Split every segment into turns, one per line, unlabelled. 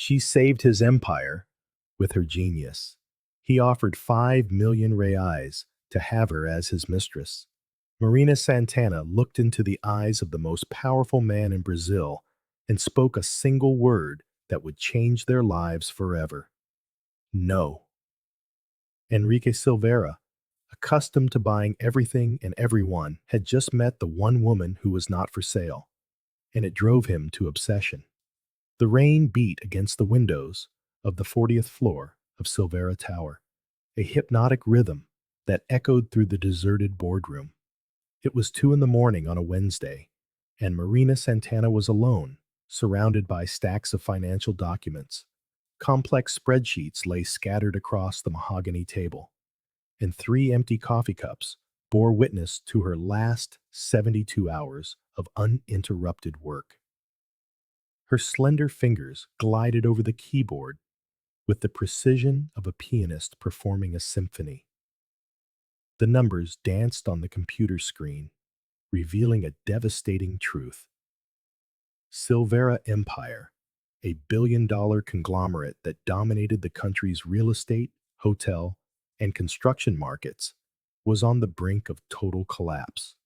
She saved his empire with her genius. He offered 5 million reais to have her as his mistress. Marina Santana looked into the eyes of the most powerful man in Brazil and spoke a single word that would change their lives forever. No. Henrique Silveira, accustomed to buying everything and everyone, had just met the one woman who was not for sale, and it drove him to obsession. The rain beat against the windows of the 40th floor of Silveira Tower, a hypnotic rhythm that echoed through the deserted boardroom. It was 2 in the morning on a Wednesday, and Marina Santana was alone, surrounded by stacks of financial documents. Complex spreadsheets lay scattered across the mahogany table, and 3 empty coffee cups bore witness to her last 72 hours of uninterrupted work. Her slender fingers glided over the keyboard with the precision of a pianist performing a symphony. The numbers danced on the computer screen, revealing a devastating truth. Silveira Empire, a billion-dollar conglomerate that dominated the country's real estate, hotel, and construction markets, was on the brink of total collapse.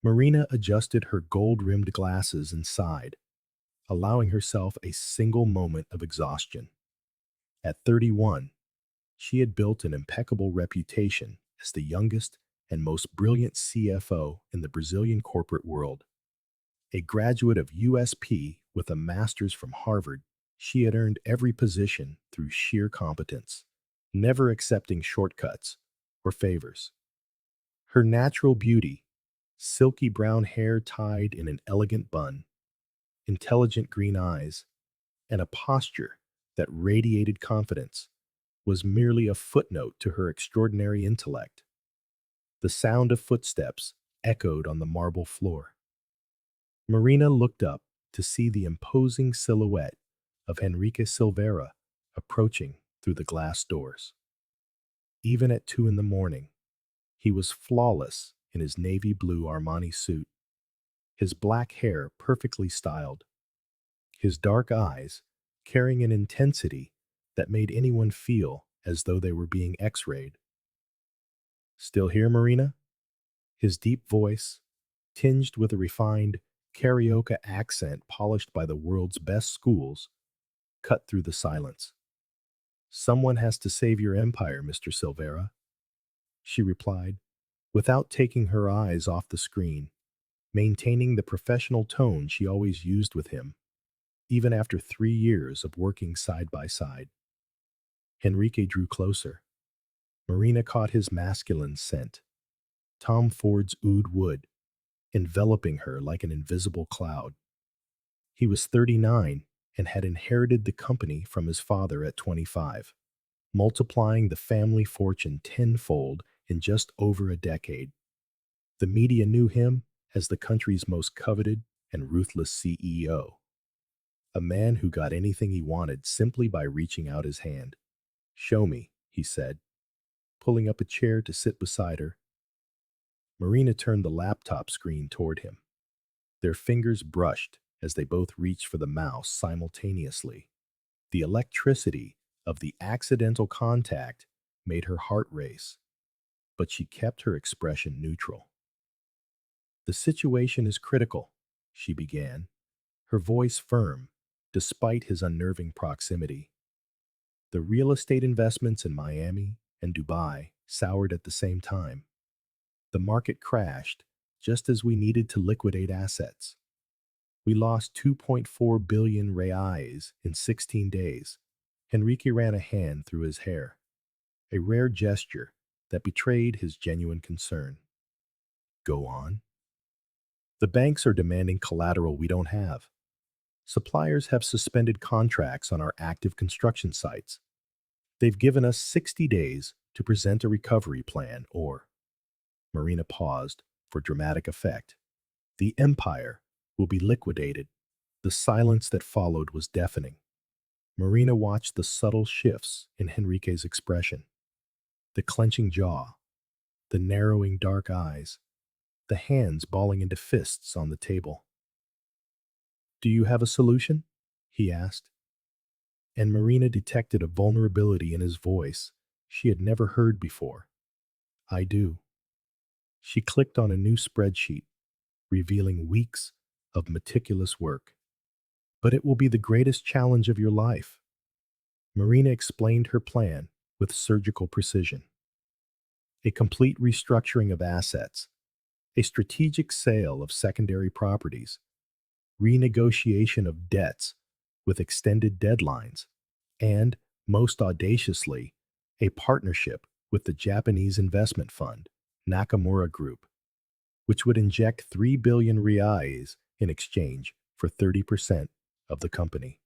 Marina adjusted her gold-rimmed glasses and sighed, allowing herself a single moment of exhaustion. At 31, she had built an impeccable reputation as the youngest and most brilliant CFO in the Brazilian corporate world. A graduate of USP with a master's from Harvard, she had earned every position through sheer competence, never accepting shortcuts or favors. Her natural beauty, silky brown hair tied in an elegant bun, intelligent green eyes, and a posture that radiated confidence, was merely a footnote to her extraordinary intellect. The sound of footsteps echoed on the marble floor. Marina looked up to see the imposing silhouette of Henrique Silveira approaching through the glass doors. Even at 2 in the morning, he was flawless in his navy blue Armani suit, his black hair perfectly styled, his dark eyes carrying an intensity that made anyone feel as though they were being x-rayed. "Still here, Marina?" His deep voice, tinged with a refined karaoke accent polished by the world's best schools, cut through the silence. "Someone has to save your empire, Mr. Silveira," she replied, without taking her eyes off the screen, maintaining the professional tone she always used with him, even after 3 years of working side by side. Henrique drew closer. Marina caught his masculine scent, Tom Ford's oud wood, enveloping her like an invisible cloud. He was 39 and had inherited the company from his father at 25, multiplying the family fortune tenfold in just over a decade. The media knew him as the country's most coveted and ruthless CEO, a man who got anything he wanted simply by reaching out his hand. "Show me," he said, pulling up a chair to sit beside her. Marina turned the laptop screen toward him. Their fingers brushed as they both reached for the mouse simultaneously. The electricity of the accidental contact made her heart race, but she kept her expression neutral. "The situation is critical," she began, her voice firm, despite his unnerving proximity. The real estate investments in Miami and Dubai soured at the same time. The market crashed just as we needed to liquidate assets. We lost 2.4 billion reais in 16 days. Henrique ran a hand through his hair, a rare gesture that betrayed his genuine concern. "Go on." "The banks are demanding collateral we don't have. Suppliers have suspended contracts on our active construction sites. They've given us 60 days to present a recovery plan or—" Marina paused for dramatic effect. "The empire will be liquidated." The silence that followed was deafening. Marina watched the subtle shifts in Henrique's expression. The clenching jaw, the narrowing dark eyes, the hands balling into fists on the table. "Do you have a solution?" he asked, and Marina detected a vulnerability in his voice she had never heard before. I do. She clicked on a new spreadsheet, revealing weeks of meticulous work. But it will be the greatest challenge of your life. Marina explained her plan with surgical precision. A complete restructuring of assets, a strategic sale of secondary properties, renegotiation of debts with extended deadlines, and, most audaciously, a partnership with the Japanese investment fund, Nakamura Group, which would inject 3 billion reais in exchange for 30% of the company.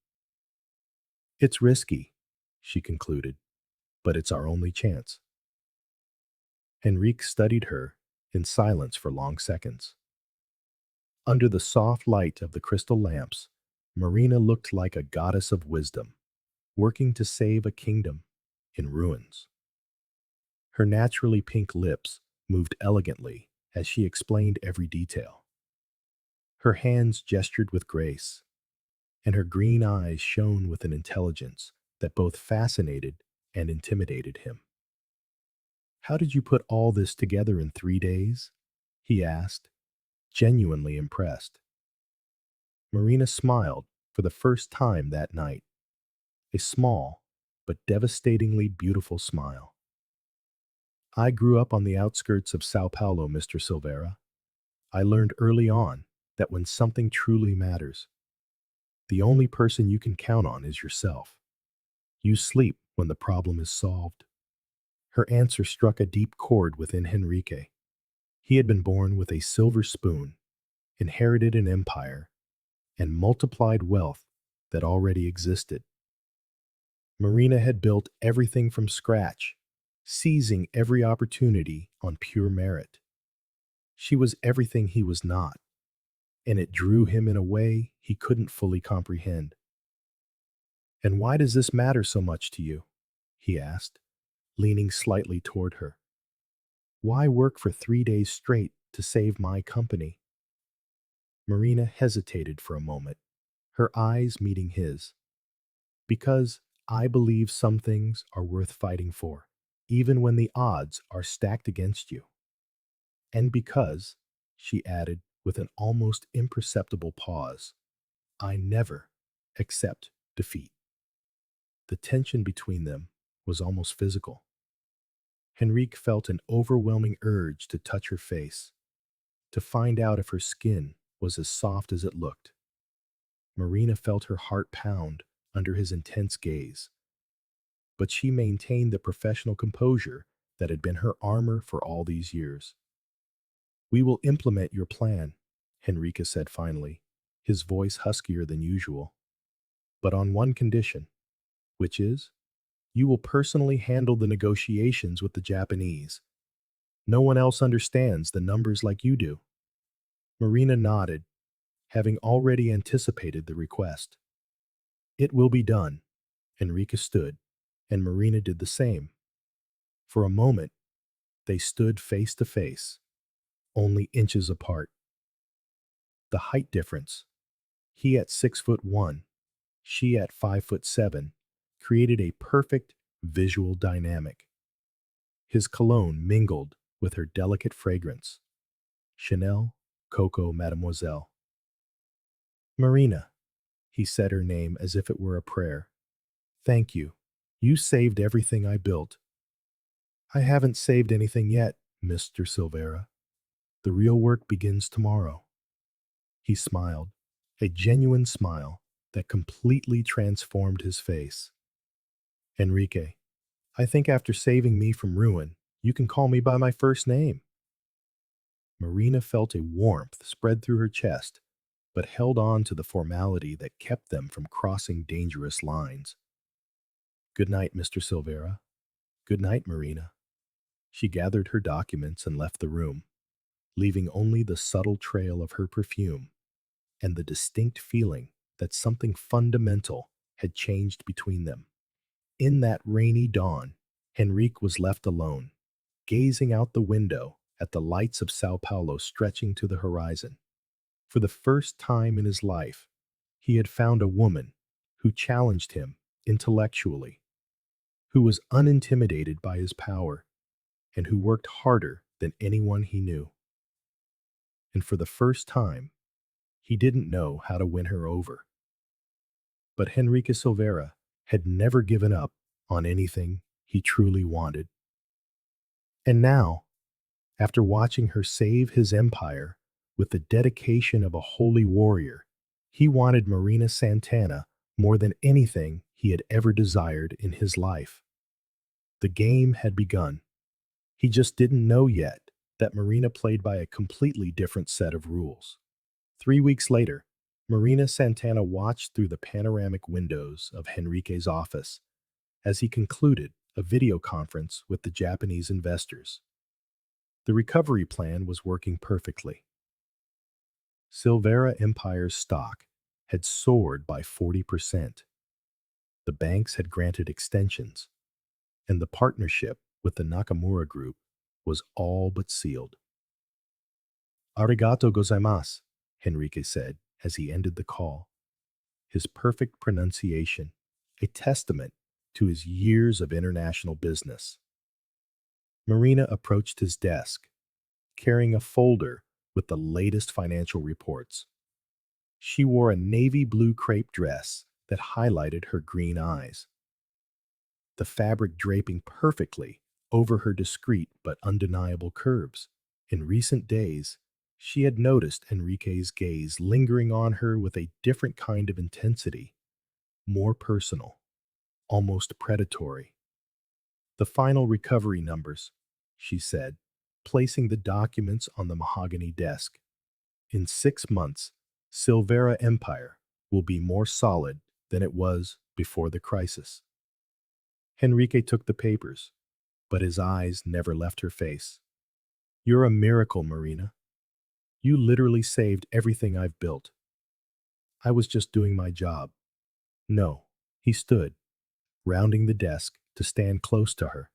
It's risky, she concluded, but it's our only chance. Henrique studied her in silence for long seconds. Under the soft light of the crystal lamps, Marina looked like a goddess of wisdom, working to save a kingdom in ruins. Her naturally pink lips moved elegantly as she explained every detail. Her hands gestured with grace, and her green eyes shone with an intelligence that both fascinated and intimidated him. How did you put all this together in 3 days? He asked, genuinely impressed. Marina smiled for the first time that night, a small but devastatingly beautiful smile. I grew up on the outskirts of Sao Paulo, Mr. Silveira. I learned early on that when something truly matters, the only person you can count on is yourself. You sleep when the problem is solved. Her answer struck a deep chord within Henrique. He had been born with a silver spoon, inherited an empire, and multiplied wealth that already existed. Marina had built everything from scratch, seizing every opportunity on pure merit. She was everything he was not, and it drew him in a way he couldn't fully comprehend. And why does this matter so much to you? He asked, leaning slightly toward her. Why work for 3 days straight to save my company? Marina hesitated for a moment, her eyes meeting his. Because I believe some things are worth fighting for, even when the odds are stacked against you. And because, she added with an almost imperceptible pause, I never accept defeat. The tension between them was almost physical. Henrique felt an overwhelming urge to touch her face, to find out if her skin was as soft as it looked. Marina felt her heart pound under his intense gaze, but she maintained the professional composure that had been her armor for all these years. We will implement your plan, Henrique said finally, his voice huskier than usual. But on one condition, which is, you will personally handle the negotiations with the Japanese. No one else understands the numbers like you do. Marina nodded, having already anticipated the request. It will be done. Henrique stood, and Marina did the same. For a moment, they stood face to face, only inches apart. The height difference, he at 6'1", she at 5'7", created a perfect visual dynamic. His cologne mingled with her delicate fragrance. Chanel, Coco Mademoiselle. Marina, he said her name as if it were a prayer. Thank you. You saved everything I built. I haven't saved anything yet, Mr. Silveira. The real work begins tomorrow. He smiled, a genuine smile that completely transformed his face. Henrique, I think after saving me from ruin, you can call me by my first name. Marina felt a warmth spread through her chest, but held on to the formality that kept them from crossing dangerous lines. Good night, Mr. Silveira. Good night, Marina. She gathered her documents and left the room, leaving only the subtle trail of her perfume and the distinct feeling that something fundamental had changed between them. In that rainy dawn, Henrique was left alone, gazing out the window at the lights of Sao Paulo stretching to the horizon. For the first time in his life, he had found a woman who challenged him intellectually, who was unintimidated by his power, and who worked harder than anyone he knew. And for the first time, he didn't know how to win her over. But Henrique Silveira had never given up on anything he truly wanted. And now, after watching her save his empire with the dedication of a holy warrior, he wanted Marina Santana more than anything he had ever desired in his life. The game had begun. He just didn't know yet that Marina played by a completely different set of rules. 3 weeks later, Marina Santana watched through the panoramic windows of Henrique's office as he concluded a video conference with the Japanese investors. The recovery plan was working perfectly. Silveira Empire's stock had soared by 40%. The banks had granted extensions, and the partnership with the Nakamura Group was all but sealed. Arigato gozaimasu, Henrique said as he ended the call, his perfect pronunciation, a testament to his years of international business. Marina approached his desk, carrying a folder with the latest financial reports. She wore a navy blue crepe dress that highlighted her green eyes, the fabric draping perfectly over her discreet but undeniable curves. In recent days, she had noticed Enrique's gaze lingering on her with a different kind of intensity, more personal, almost predatory. The final recovery numbers, she said, placing the documents on the mahogany desk. In 6 months, Silveira Empire will be more solid than it was before the crisis. Henrique took the papers, but his eyes never left her face. You're a miracle, Marina. You literally saved everything I've built. I was just doing my job. No, he stood, rounding the desk to stand close to her.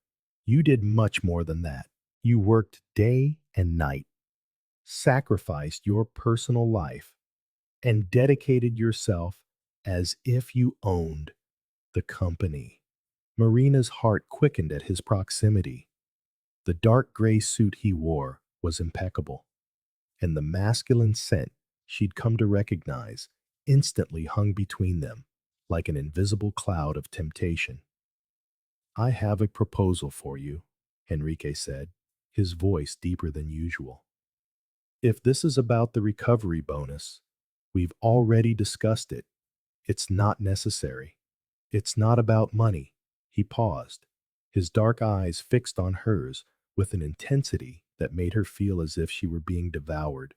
You did much more than that. You worked day and night, sacrificed your personal life, and dedicated yourself as if you owned the company. Marina's heart quickened at his proximity. The dark gray suit he wore was impeccable, and the masculine scent she'd come to recognize instantly hung between them like an invisible cloud of temptation. I have a proposal for you, Henrique said, his voice deeper than usual. If this is about the recovery bonus, we've already discussed it. It's not necessary. It's not about money. He paused, his dark eyes fixed on hers with an intensity that made her feel as if she were being devoured.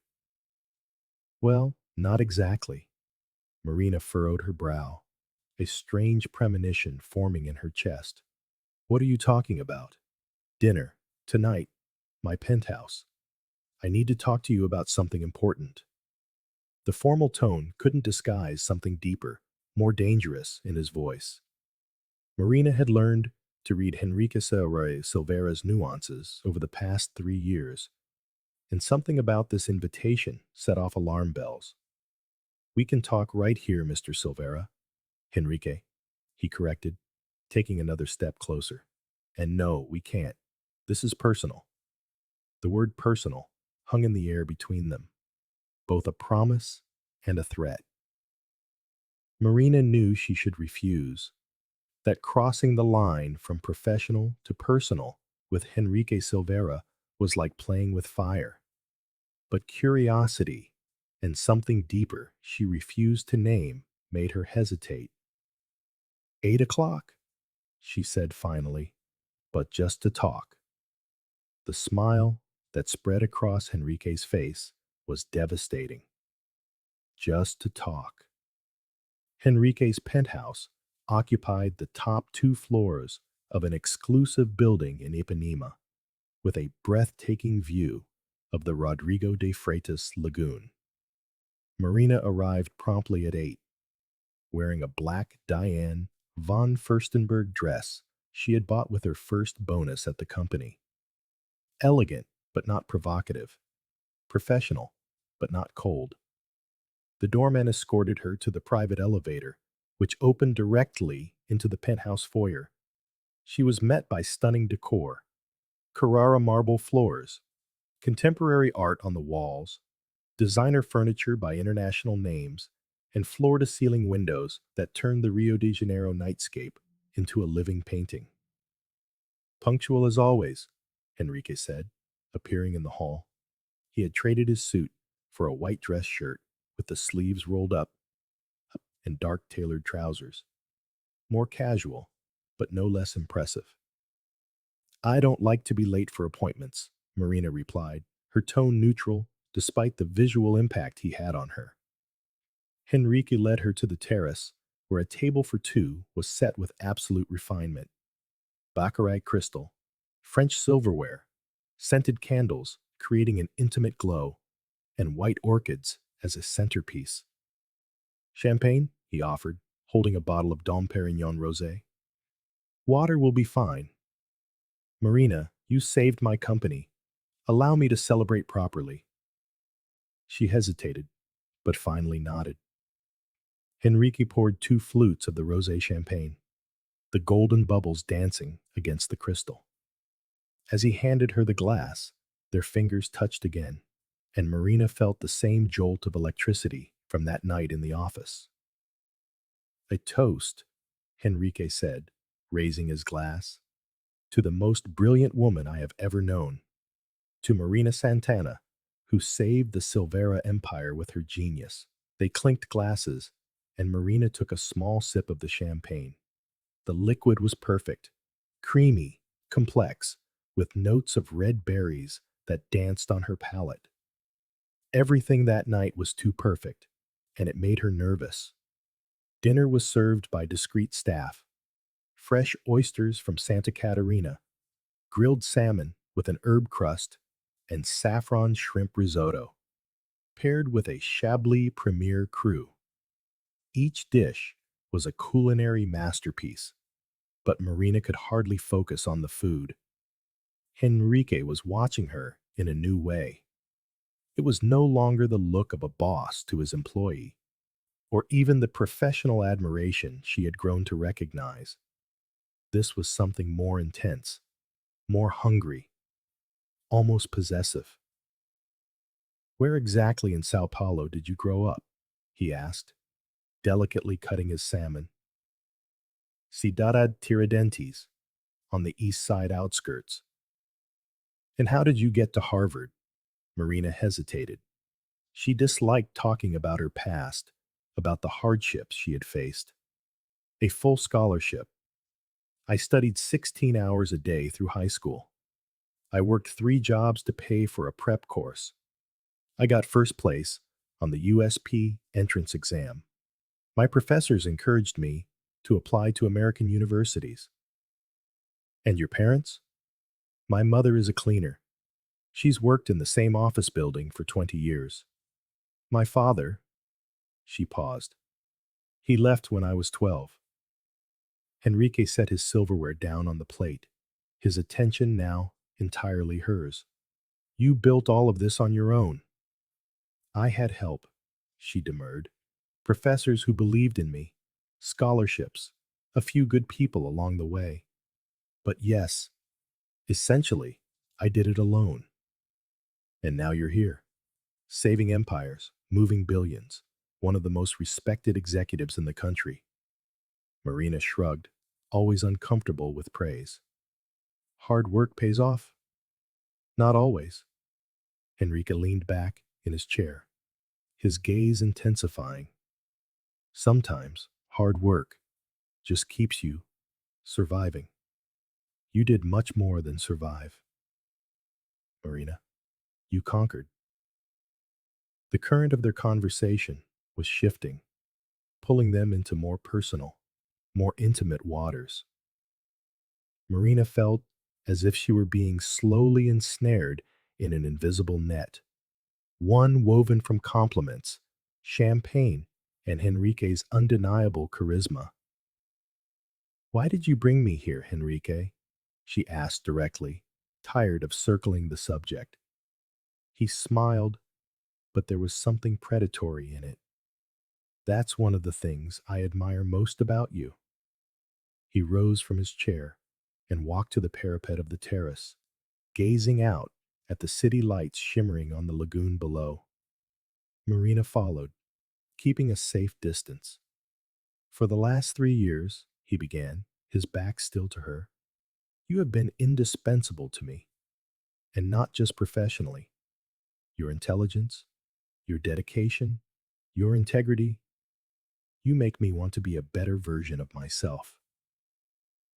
Well, not exactly. Marina furrowed her brow, a strange premonition forming in her chest. What are you talking about? Dinner, tonight, my penthouse. I need to talk to you about something important. The formal tone couldn't disguise something deeper, more dangerous in his voice. Marina had learned to read Henrique Silveira's nuances over the past 3 years, and something about this invitation set off alarm bells. We can talk right here, Mr. Silveira. Henrique, he corrected, taking another step closer. And no, we can't. This is personal. The word personal hung in the air between them, both a promise and a threat. Marina knew she should refuse, that crossing the line from professional to personal with Henrique Silveira was like playing with fire. But curiosity and something deeper she refused to name made her hesitate. 8 o'clock, she said finally, but just to talk. The smile that spread across Henrique's face was devastating. Just to talk. Henrique's penthouse occupied the top 2 floors of an exclusive building in Ipanema, with a breathtaking view of the Rodrigo de Freitas Lagoon. Marina arrived promptly at 8, wearing a black Diane von Furstenberg dress she had bought with her first bonus at the company. Elegant, but not provocative. Professional, but not cold. The doorman escorted her to the private elevator, which opened directly into the penthouse foyer. She was met by stunning decor, Carrara marble floors, contemporary art on the walls, designer furniture by international names, and floor-to-ceiling windows that turned the Rio de Janeiro nightscape into a living painting. Punctual as always, Henrique said, appearing in the hall. He had traded his suit for a white dress shirt with the sleeves rolled up and dark tailored trousers. More casual, but no less impressive. I don't like to be late for appointments, Marina replied, her tone neutral despite the visual impact he had on her. Henrique led her to the terrace, where a table for two was set with absolute refinement. Baccarat crystal, French silverware, scented candles creating an intimate glow, and white orchids as a centerpiece. Champagne, he offered, holding a bottle of Dom Perignon rosé. Water will be fine. Marina, you saved my company. Allow me to celebrate properly. She hesitated, but finally nodded. Henrique poured two flutes of the rosé champagne, the golden bubbles dancing against the crystal. As he handed her the glass, their fingers touched again, and Marina felt the same jolt of electricity from that night in the office. A toast, Henrique said, raising his glass, to the most brilliant woman I have ever known, to Marina Santana, who saved the Silveira Empire with her genius. They clinked glasses, and Marina took a small sip of the champagne. The liquid was perfect, creamy, complex, with notes of red berries that danced on her palate. Everything that night was too perfect, and it made her nervous. Dinner was served by discreet staff. Fresh oysters from Santa Catarina, grilled salmon with an herb crust, and saffron shrimp risotto, paired with a Chablis Premier Cru. Each dish was a culinary masterpiece, but Marina could hardly focus on the food. Henrique was watching her in a new way. It was no longer the look of a boss to his employee, or even the professional admiration she had grown to recognize. This was something more intense, more hungry, almost possessive. Where exactly in Sao Paulo did you grow up? He asked, delicately cutting his salmon. Cidade Tiradentes, on the east side outskirts. And how did you get to Harvard? Marina hesitated. She disliked talking about her past, about the hardships she had faced. A full scholarship. I studied 16 hours a day through high school. I worked 3 jobs to pay for a prep course. I got first place on the USP entrance exam. My professors encouraged me to apply to American universities. And your parents? My mother is a cleaner. She's worked in the same office building for 20 years. My father, she paused. He left when I was 12. Henrique set his silverware down on the plate, his attention now entirely hers. You built all of this on your own. I had help, she demurred. Professors who believed in me, scholarships, a few good people along the way. But yes, essentially, I did it alone. And now you're here, saving empires, moving billions, one of the most respected executives in the country. Marina shrugged, always uncomfortable with praise. Hard work pays off? Not always. Henrique leaned back in his chair, his gaze intensifying. Sometimes hard work just keeps you surviving. You did much more than survive. Marina, you conquered. The current of their conversation was shifting, pulling them into more personal, more intimate waters. Marina felt as if she were being slowly ensnared in an invisible net, one woven from compliments, champagne, and Henrique's undeniable charisma. Why did you bring me here, Henrique? She asked directly, tired of circling the subject. He smiled, but there was something predatory in it. That's one of the things I admire most about you. He rose from his chair and walked to the parapet of the terrace, gazing out at the city lights shimmering on the lagoon below. Marina followed, keeping a safe distance. For the last 3 years, he began, his back still to her, you have been indispensable to me, and not just professionally. Your intelligence, your dedication, your integrity, you make me want to be a better version of myself.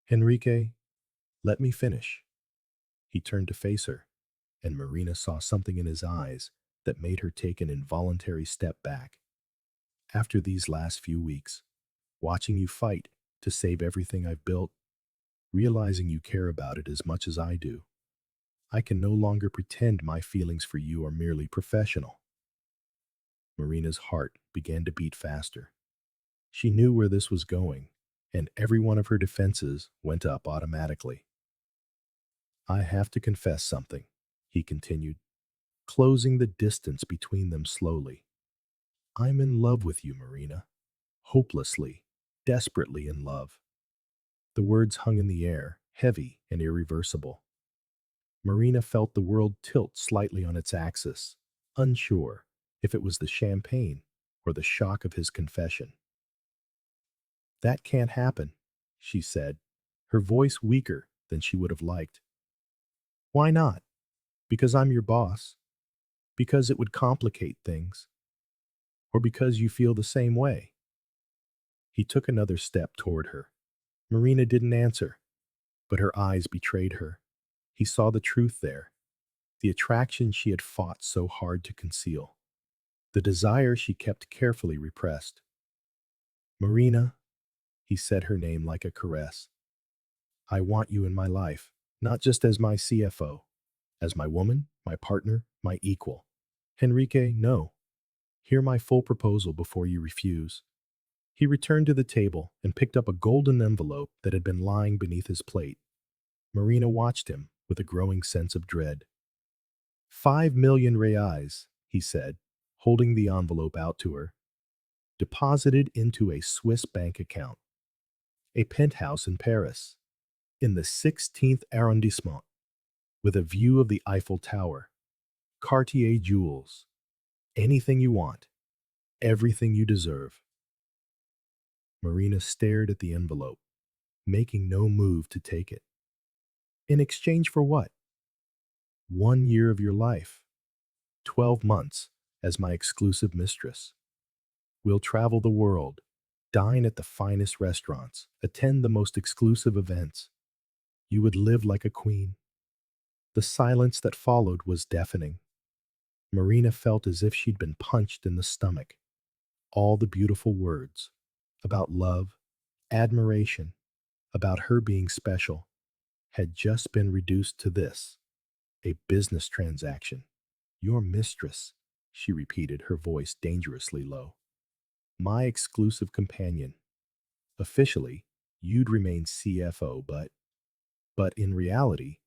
Henrique, let me finish. He turned to face her, and Marina saw something in his eyes that made her take an involuntary step back. After these last few weeks, watching you fight to save everything I've built, realizing you care about it as much as I do, I can no longer pretend my feelings for you are merely professional. Marina's heart began to beat faster. She knew where this was going, and every one of her defenses went up automatically. I have to confess something, he continued, closing the distance between them slowly. I'm in love with you, Marina. Hopelessly, desperately in love. The words hung in the air, heavy and irreversible. Marina felt the world tilt slightly on its axis, unsure if it was the champagne or the shock of his confession. That can't happen, she said, her voice weaker than she would have liked. Why not? Because I'm your boss? Because it would complicate things? Or because you feel the same way? He took another step toward her. Marina didn't answer, but her eyes betrayed her. He saw the truth there, the attraction she had fought so hard to conceal, the desire she kept carefully repressed. Marina, he said her name like a caress. I want you in my life, not just as my CFO, as my woman, my partner, my equal. Henrique, no. Hear my full proposal before you refuse. He returned to the table and picked up a golden envelope that had been lying beneath his plate. Marina watched him with a growing sense of dread. 5 million reais, he said, holding the envelope out to her, deposited into a Swiss bank account. A penthouse in Paris, in the 16th arrondissement, with a view of the Eiffel Tower, Cartier jewels, anything you want, everything you deserve. Marina stared at the envelope, making no move to take it. In exchange for what? 1 year of your life, 12 months as my exclusive mistress. We'll travel the world, dine at the finest restaurants, attend the most exclusive events. You would live like a queen. The silence that followed was deafening. Marina felt as if she'd been punched in the stomach. All the beautiful words about love, admiration, about her being special, had just been reduced to this, a business transaction. Your mistress, she repeated, her voice dangerously low. My exclusive companion. Officially, you'd remain CFO, but in reality,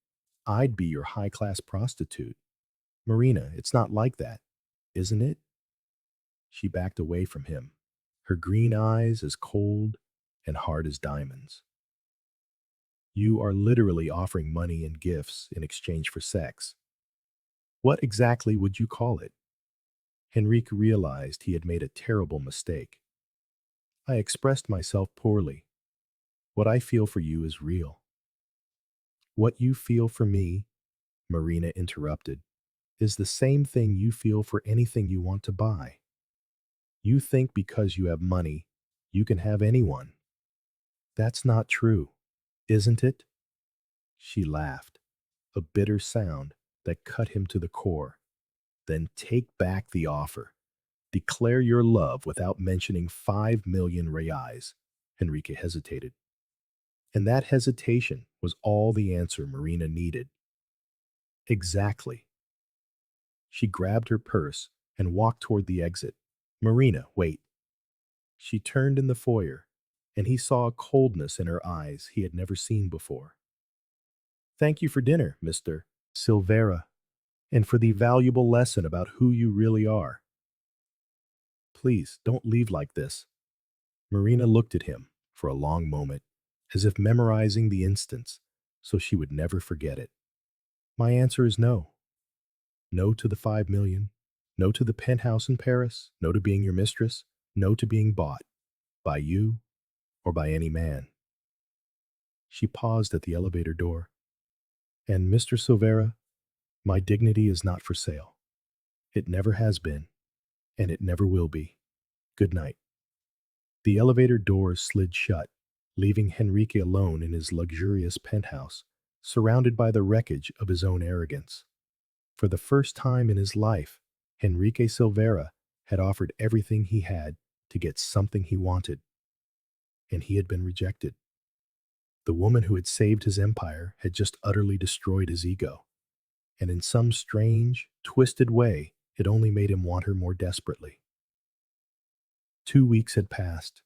I'd be your high-class prostitute. Marina, it's not like that, isn't it? She backed away from him, her green eyes as cold and hard as diamonds. You are literally offering money and gifts in exchange for sex. What exactly would you call it? Henrique realized he had made a terrible mistake. I expressed myself poorly. What I feel for you is real. What you feel for me, Marina interrupted, is the same thing you feel for anything you want to buy. You think because you have money, you can have anyone. That's not true, isn't it? She laughed, a bitter sound that cut him to the core. Then take back the offer. Declare your love without mentioning 5 million reais. Henrique hesitated. And that hesitation was all the answer Marina needed. Exactly. She grabbed her purse and walked toward the exit. Marina, wait. She turned in the foyer, and he saw a coldness in her eyes he had never seen before. Thank you for dinner, Mr. Silveira, and for the valuable lesson about who you really are. please, don't leave like this. Marina looked at him for a long moment, as if memorizing the instance so she would never forget it. My answer is no. No to the 5 million. No to the penthouse in Paris. No to being your mistress. No to being bought by you or by any man. She paused at the elevator door. And Mr. Silveira, my dignity is not for sale. It never has been, and it never will be. Good night. The elevator doors slid shut, leaving Henrique alone in his luxurious penthouse, surrounded by the wreckage of his own arrogance. For the first time in his life, Henrique Silveira had offered everything he had to get something he wanted, and he had been rejected. The woman who had saved his empire had just utterly destroyed his ego, and in some strange, twisted way, it only made him want her more desperately. 2 weeks had passed.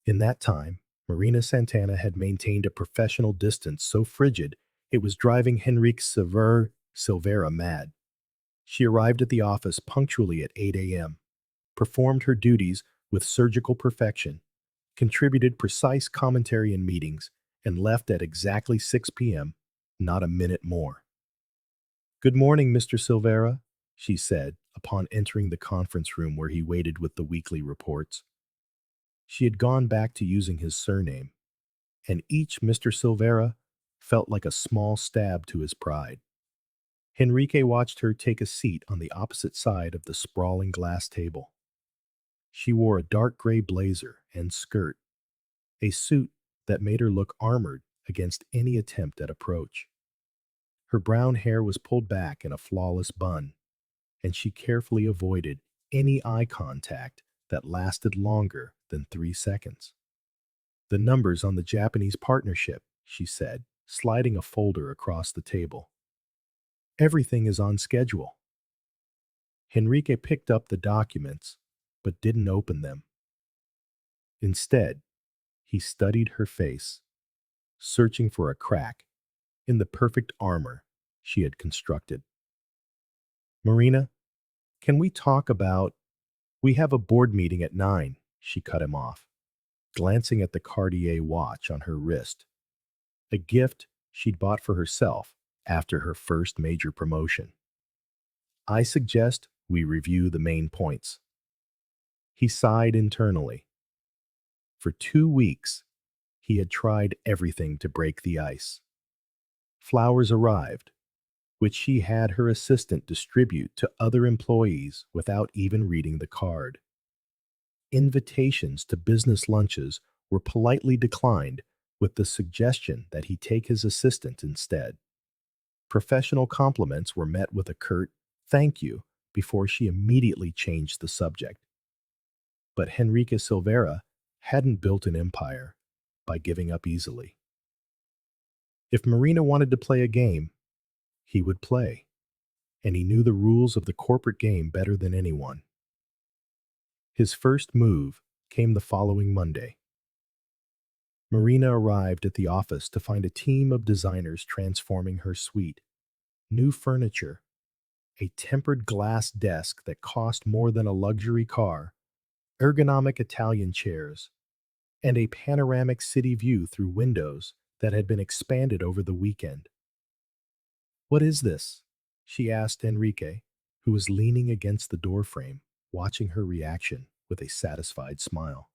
In that time, Marina Santana had maintained a professional distance so frigid it was driving Henrique Silveira mad. She arrived at the office punctually at 8 a.m., performed her duties with surgical perfection, contributed precise commentary in meetings, and left at exactly 6 p.m., not a minute more. Good morning, Mr. Silveira, she said upon entering the conference room where he waited with the weekly reports. She had gone back to using his surname, and each Mr. Silveira felt like a small stab to his pride. Henrique watched her take a seat on the opposite side of the sprawling glass table. She wore a dark gray blazer and skirt, a suit that made her look armored against any attempt at approach. Her brown hair was pulled back in a flawless bun, and she carefully avoided any eye contact that lasted longer than 3 seconds. The numbers on the Japanese partnership, she said, sliding a folder across the table. Everything is on schedule. Henrique picked up the documents, but didn't open them. Instead, he studied her face, searching for a crack in the perfect armor she had constructed. Marina, can we talk about... We have a board meeting at 9, she cut him off, glancing at the Cartier watch on her wrist, a gift she'd bought for herself after her first major promotion. I suggest we review the main points. He sighed internally. For 2 weeks, he had tried everything to break the ice. Flowers arrived, which she had her assistant distribute to other employees without even reading the card. Invitations to business lunches were politely declined with the suggestion that he take his assistant instead. Professional compliments were met with a curt "thank you" before she immediately changed the subject. But Henrique Silveira hadn't built an empire by giving up easily. If Marina wanted to play a game, he would play, and he knew the rules of the corporate game better than anyone. His first move came the following Monday. Marina arrived at the office to find a team of designers transforming her suite. New furniture, a tempered glass desk that cost more than a luxury car, ergonomic Italian chairs, and a panoramic city view through windows that had been expanded over the weekend. What is this? She asked Enrique, who was leaning against the doorframe, watching her reaction with a satisfied smile.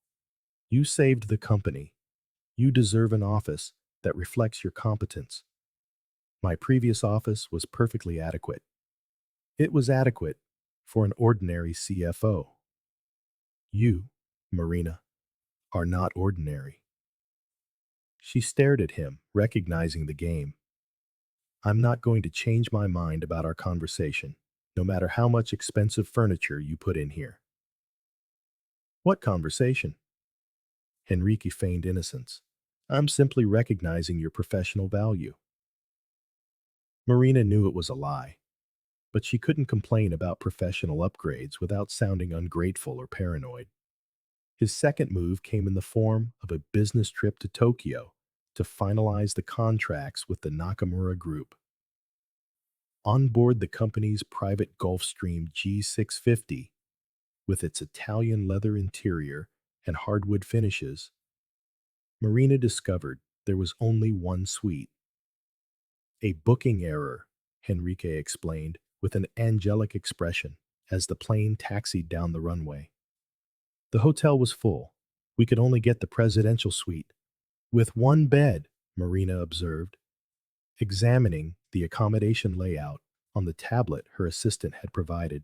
You saved the company. You deserve an office that reflects your competence. My previous office was perfectly adequate. It was adequate for an ordinary CFO. You, Marina, are not ordinary. She stared at him, recognizing the game. I'm not going to change my mind about our conversation, no matter how much expensive furniture you put in here. What conversation? Henrique feigned innocence. I'm simply recognizing your professional value. Marina knew it was a lie, but she couldn't complain about professional upgrades without sounding ungrateful or paranoid. His second move came in the form of a business trip to Tokyo to finalize the contracts with the Nakamura Group. On board the company's private Gulfstream G650, with its Italian leather interior and hardwood finishes, Marina discovered there was only one suite. A booking error, Henrique explained with an angelic expression as the plane taxied down the runway. The hotel was full. We could only get the presidential suite. With one bed, Marina observed, examining the accommodation layout on the tablet her assistant had provided.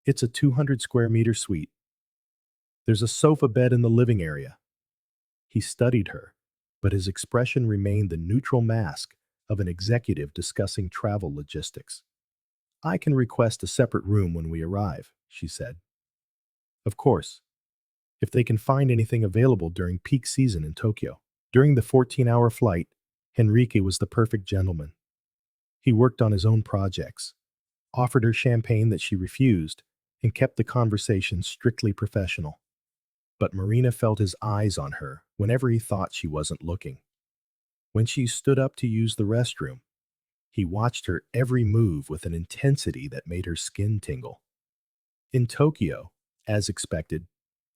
It's a 200 square meter suite. There's a sofa bed in the living area. He studied her, but his expression remained the neutral mask of an executive discussing travel logistics. I can request a separate room when we arrive, she said. Of course, if they can find anything available during peak season in Tokyo. During the 14-hour flight, Henrique was the perfect gentleman. He worked on his own projects, offered her champagne that she refused, and kept the conversation strictly professional. But Marina felt his eyes on her whenever he thought she wasn't looking. When she stood up to use the restroom, he watched her every move with an intensity that made her skin tingle. In Tokyo, as expected,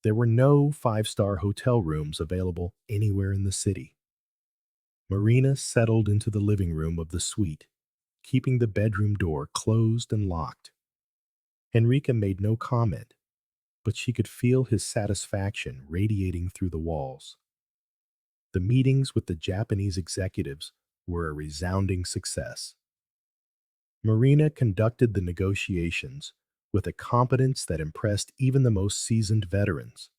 there were no five-star hotel rooms available anywhere in the city. Marina settled into the living room of the suite, keeping the bedroom door closed and locked. Henrique made no comment, but she could feel his satisfaction radiating through the walls. The meetings with the Japanese executives were a resounding success. Marina conducted the negotiations with a competence that impressed even the most seasoned veterans.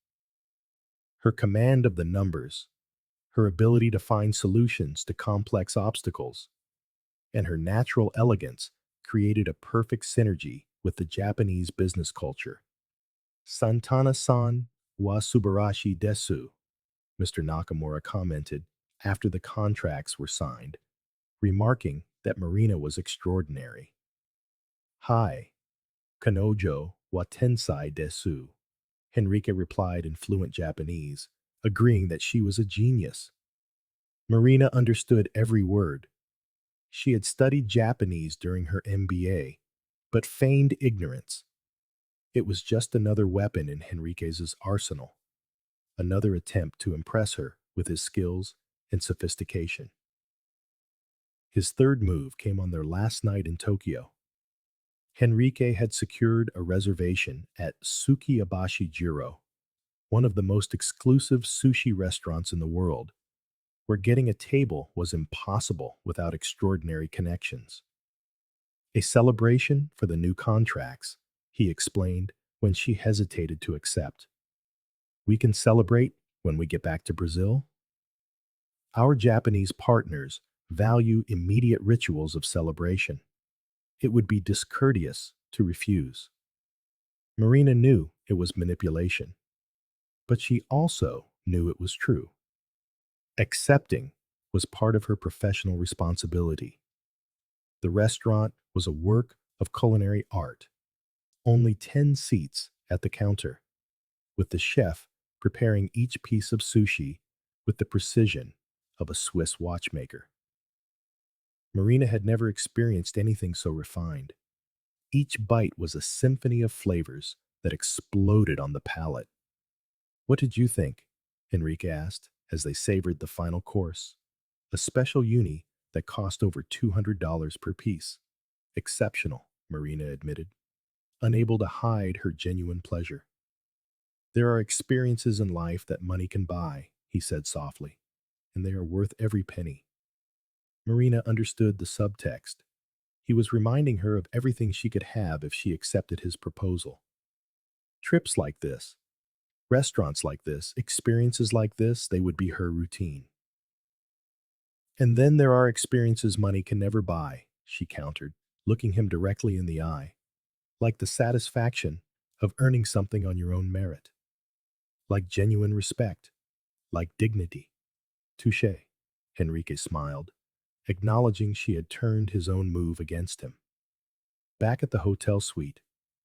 Her command of the numbers, her ability to find solutions to complex obstacles, and her natural elegance created a perfect synergy with the Japanese business culture. Santana-san wa subarashi desu, Mr. Nakamura commented after the contracts were signed, remarking that Marina was extraordinary. Hi, Kanojo wa tensai desu, Henrique replied in fluent Japanese, agreeing that she was a genius. Marina understood every word. She had studied Japanese during her MBA, but feigned ignorance. It was just another weapon in Henrique's arsenal, another attempt to impress her with his skills and sophistication. His third move came on their last night in Tokyo. Henrique had secured a reservation at Sukiyabashi Jiro, one of the most exclusive sushi restaurants in the world, where getting a table was impossible without extraordinary connections. A celebration for the new contracts, he explained when she hesitated to accept. We can celebrate when we get back to Brazil. Our Japanese partners value immediate rituals of celebration. It would be discourteous to refuse. Marina knew it was manipulation, but she also knew it was true. Accepting was part of her professional responsibility. The restaurant was a work of culinary art. Only 10 seats at the counter, with the chef preparing each piece of sushi with the precision of a Swiss watchmaker. Marina had never experienced anything so refined. Each bite was a symphony of flavors that exploded on the palate. What did you think? Henrique asked as they savored the final course, a special uni that cost over $200 per piece. Exceptional, Marina admitted, unable to hide her genuine pleasure. There are experiences in life that money can buy, he said softly, and they are worth every penny. Marina understood the subtext. He was reminding her of everything she could have if she accepted his proposal. Trips like this, restaurants like this, experiences like this, they would be her routine. And then there are experiences money can never buy, she countered, looking him directly in the eye, like the satisfaction of earning something on your own merit, like genuine respect, like dignity. Touché, Henrique smiled, acknowledging she had turned his own move against him. Back at the hotel suite,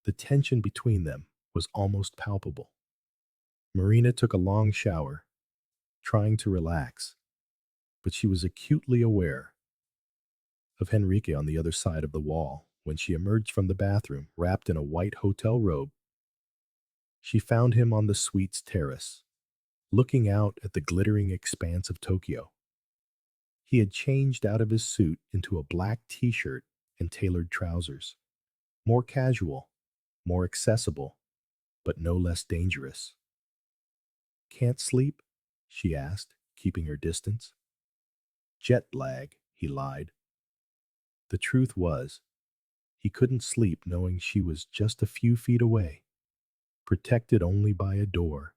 the tension between them was almost palpable. Marina took a long shower, trying to relax, but she was acutely aware of Henrique on the other side of the wall when she emerged from the bathroom wrapped in a white hotel robe. She found him on the suite's terrace, looking out at the glittering expanse of Tokyo. He had changed out of his suit into a black t-shirt and tailored trousers. More casual, more accessible, but no less dangerous. "Can't sleep?" she asked, keeping her distance. "Jet lag," he lied. The truth was, he couldn't sleep knowing she was just a few feet away, protected only by a door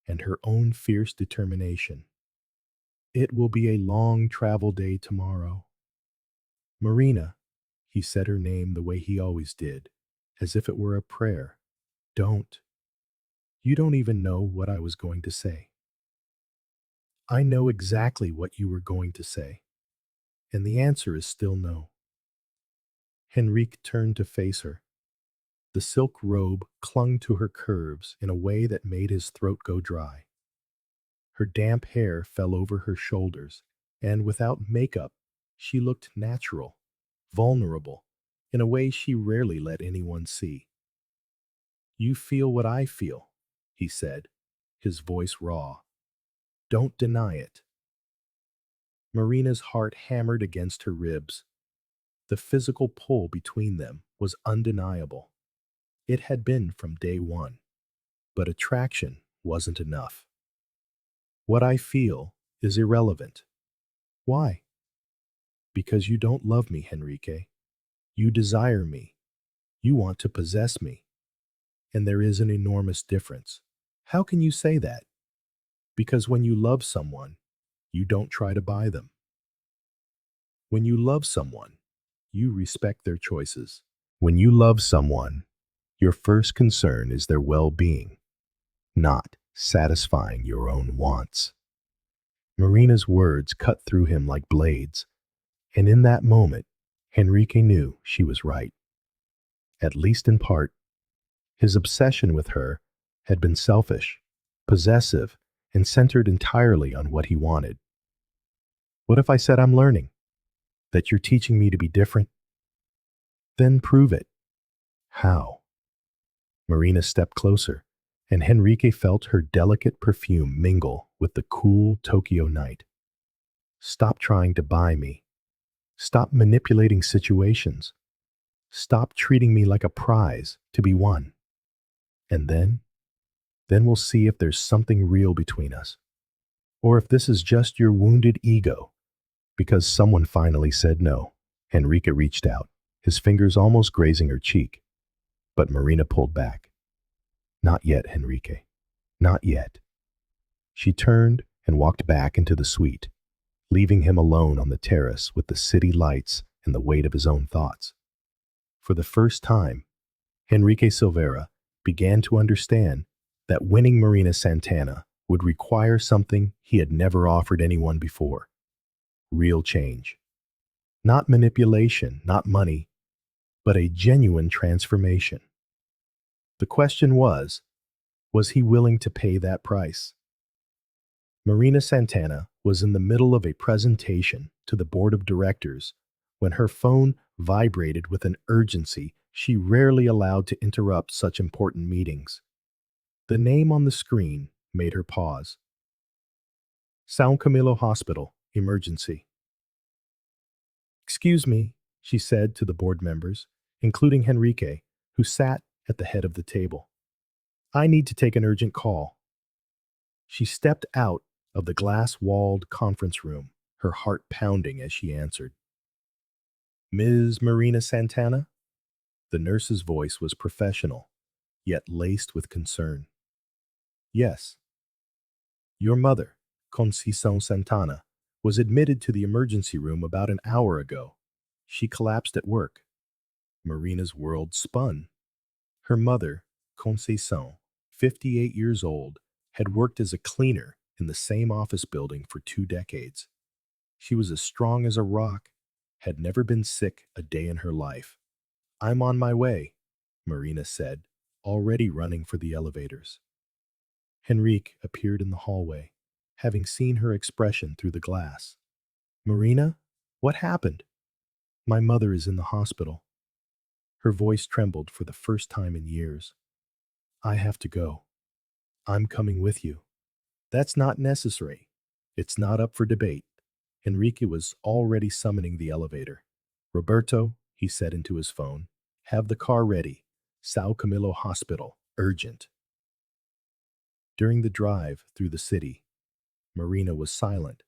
and her own fierce determination. "It will be a long travel day tomorrow." "Marina," he said her name the way he always did, as if it were a prayer. "Don't. You don't even know what I was going to say." "I know exactly what you were going to say, and the answer is still no." Henrique turned to face her. The silk robe clung to her curves in a way that made his throat go dry. Her damp hair fell over her shoulders, and without makeup, she looked natural, vulnerable, in a way she rarely let anyone see. "You feel what I feel," he said, his voice raw. "Don't deny it." Marina's heart hammered against her ribs. The physical pull between them was undeniable. It had been from day one. But attraction wasn't enough. "What I feel is irrelevant." "Why?" "Because you don't love me, Henrique. You desire me. You want to possess me. And there is an enormous difference." "How can you say that?" "Because when you love someone, you don't try to buy them. When you love someone, you respect their choices. When you love someone, your first concern is their well-being, not satisfying your own wants." Marina's words cut through him like blades, and in that moment, Henrique knew she was right. At least in part, his obsession with her had been selfish, possessive, and centered entirely on what he wanted. "What if I said I'm learning? That you're teaching me to be different?" "Then prove it." "How?" Marina stepped closer, and Henrique felt her delicate perfume mingle with the cool Tokyo night. "Stop trying to buy me. Stop manipulating situations. Stop treating me like a prize to be won. And then we'll see if there's something real between us. Or if this is just your wounded ego, because someone finally said no." Henrique reached out, his fingers almost grazing her cheek. But Marina pulled back. "Not yet, Henrique. Not yet." She turned and walked back into the suite, leaving him alone on the terrace with the city lights and the weight of his own thoughts. For the first time, Henrique Silveira began to understand that winning Marina Santana would require something he had never offered anyone before: real change. Not manipulation, not money, but a genuine transformation. The question was he willing to pay that price? Marina Santana was in the middle of a presentation to the board of directors when her phone vibrated with an urgency she rarely allowed to interrupt such important meetings. The name on the screen made her pause. "São Camilo Hospital, emergency." "Excuse me," she said to the board members, including Henrique, who sat at the head of the table. "I need to take an urgent call." She stepped out of the glass-walled conference room, her heart pounding as she answered. "Ms. Marina Santana?" The nurse's voice was professional, yet laced with concern. "Yes." "Your mother, Conceição Santana, was admitted to the emergency room about an hour ago. She collapsed at work." Marina's world spun. Her mother, Conceição, 58 years old, had worked as a cleaner in the same office building for 2 decades. She was as strong as a rock, had never been sick a day in her life. "I'm on my way," Marina said, already running for the elevators. Henrique appeared in the hallway, having seen her expression through the glass. "Marina, what happened?" "My mother is in the hospital." Her voice trembled for the first time in years. "I have to go." I'm coming with you. That's not necessary. It's not up for debate. Enrique was already summoning the elevator. Roberto, he said into his phone, have the car ready. Sao Camilo Hospital, urgent. During the drive through the city, Marina was silent,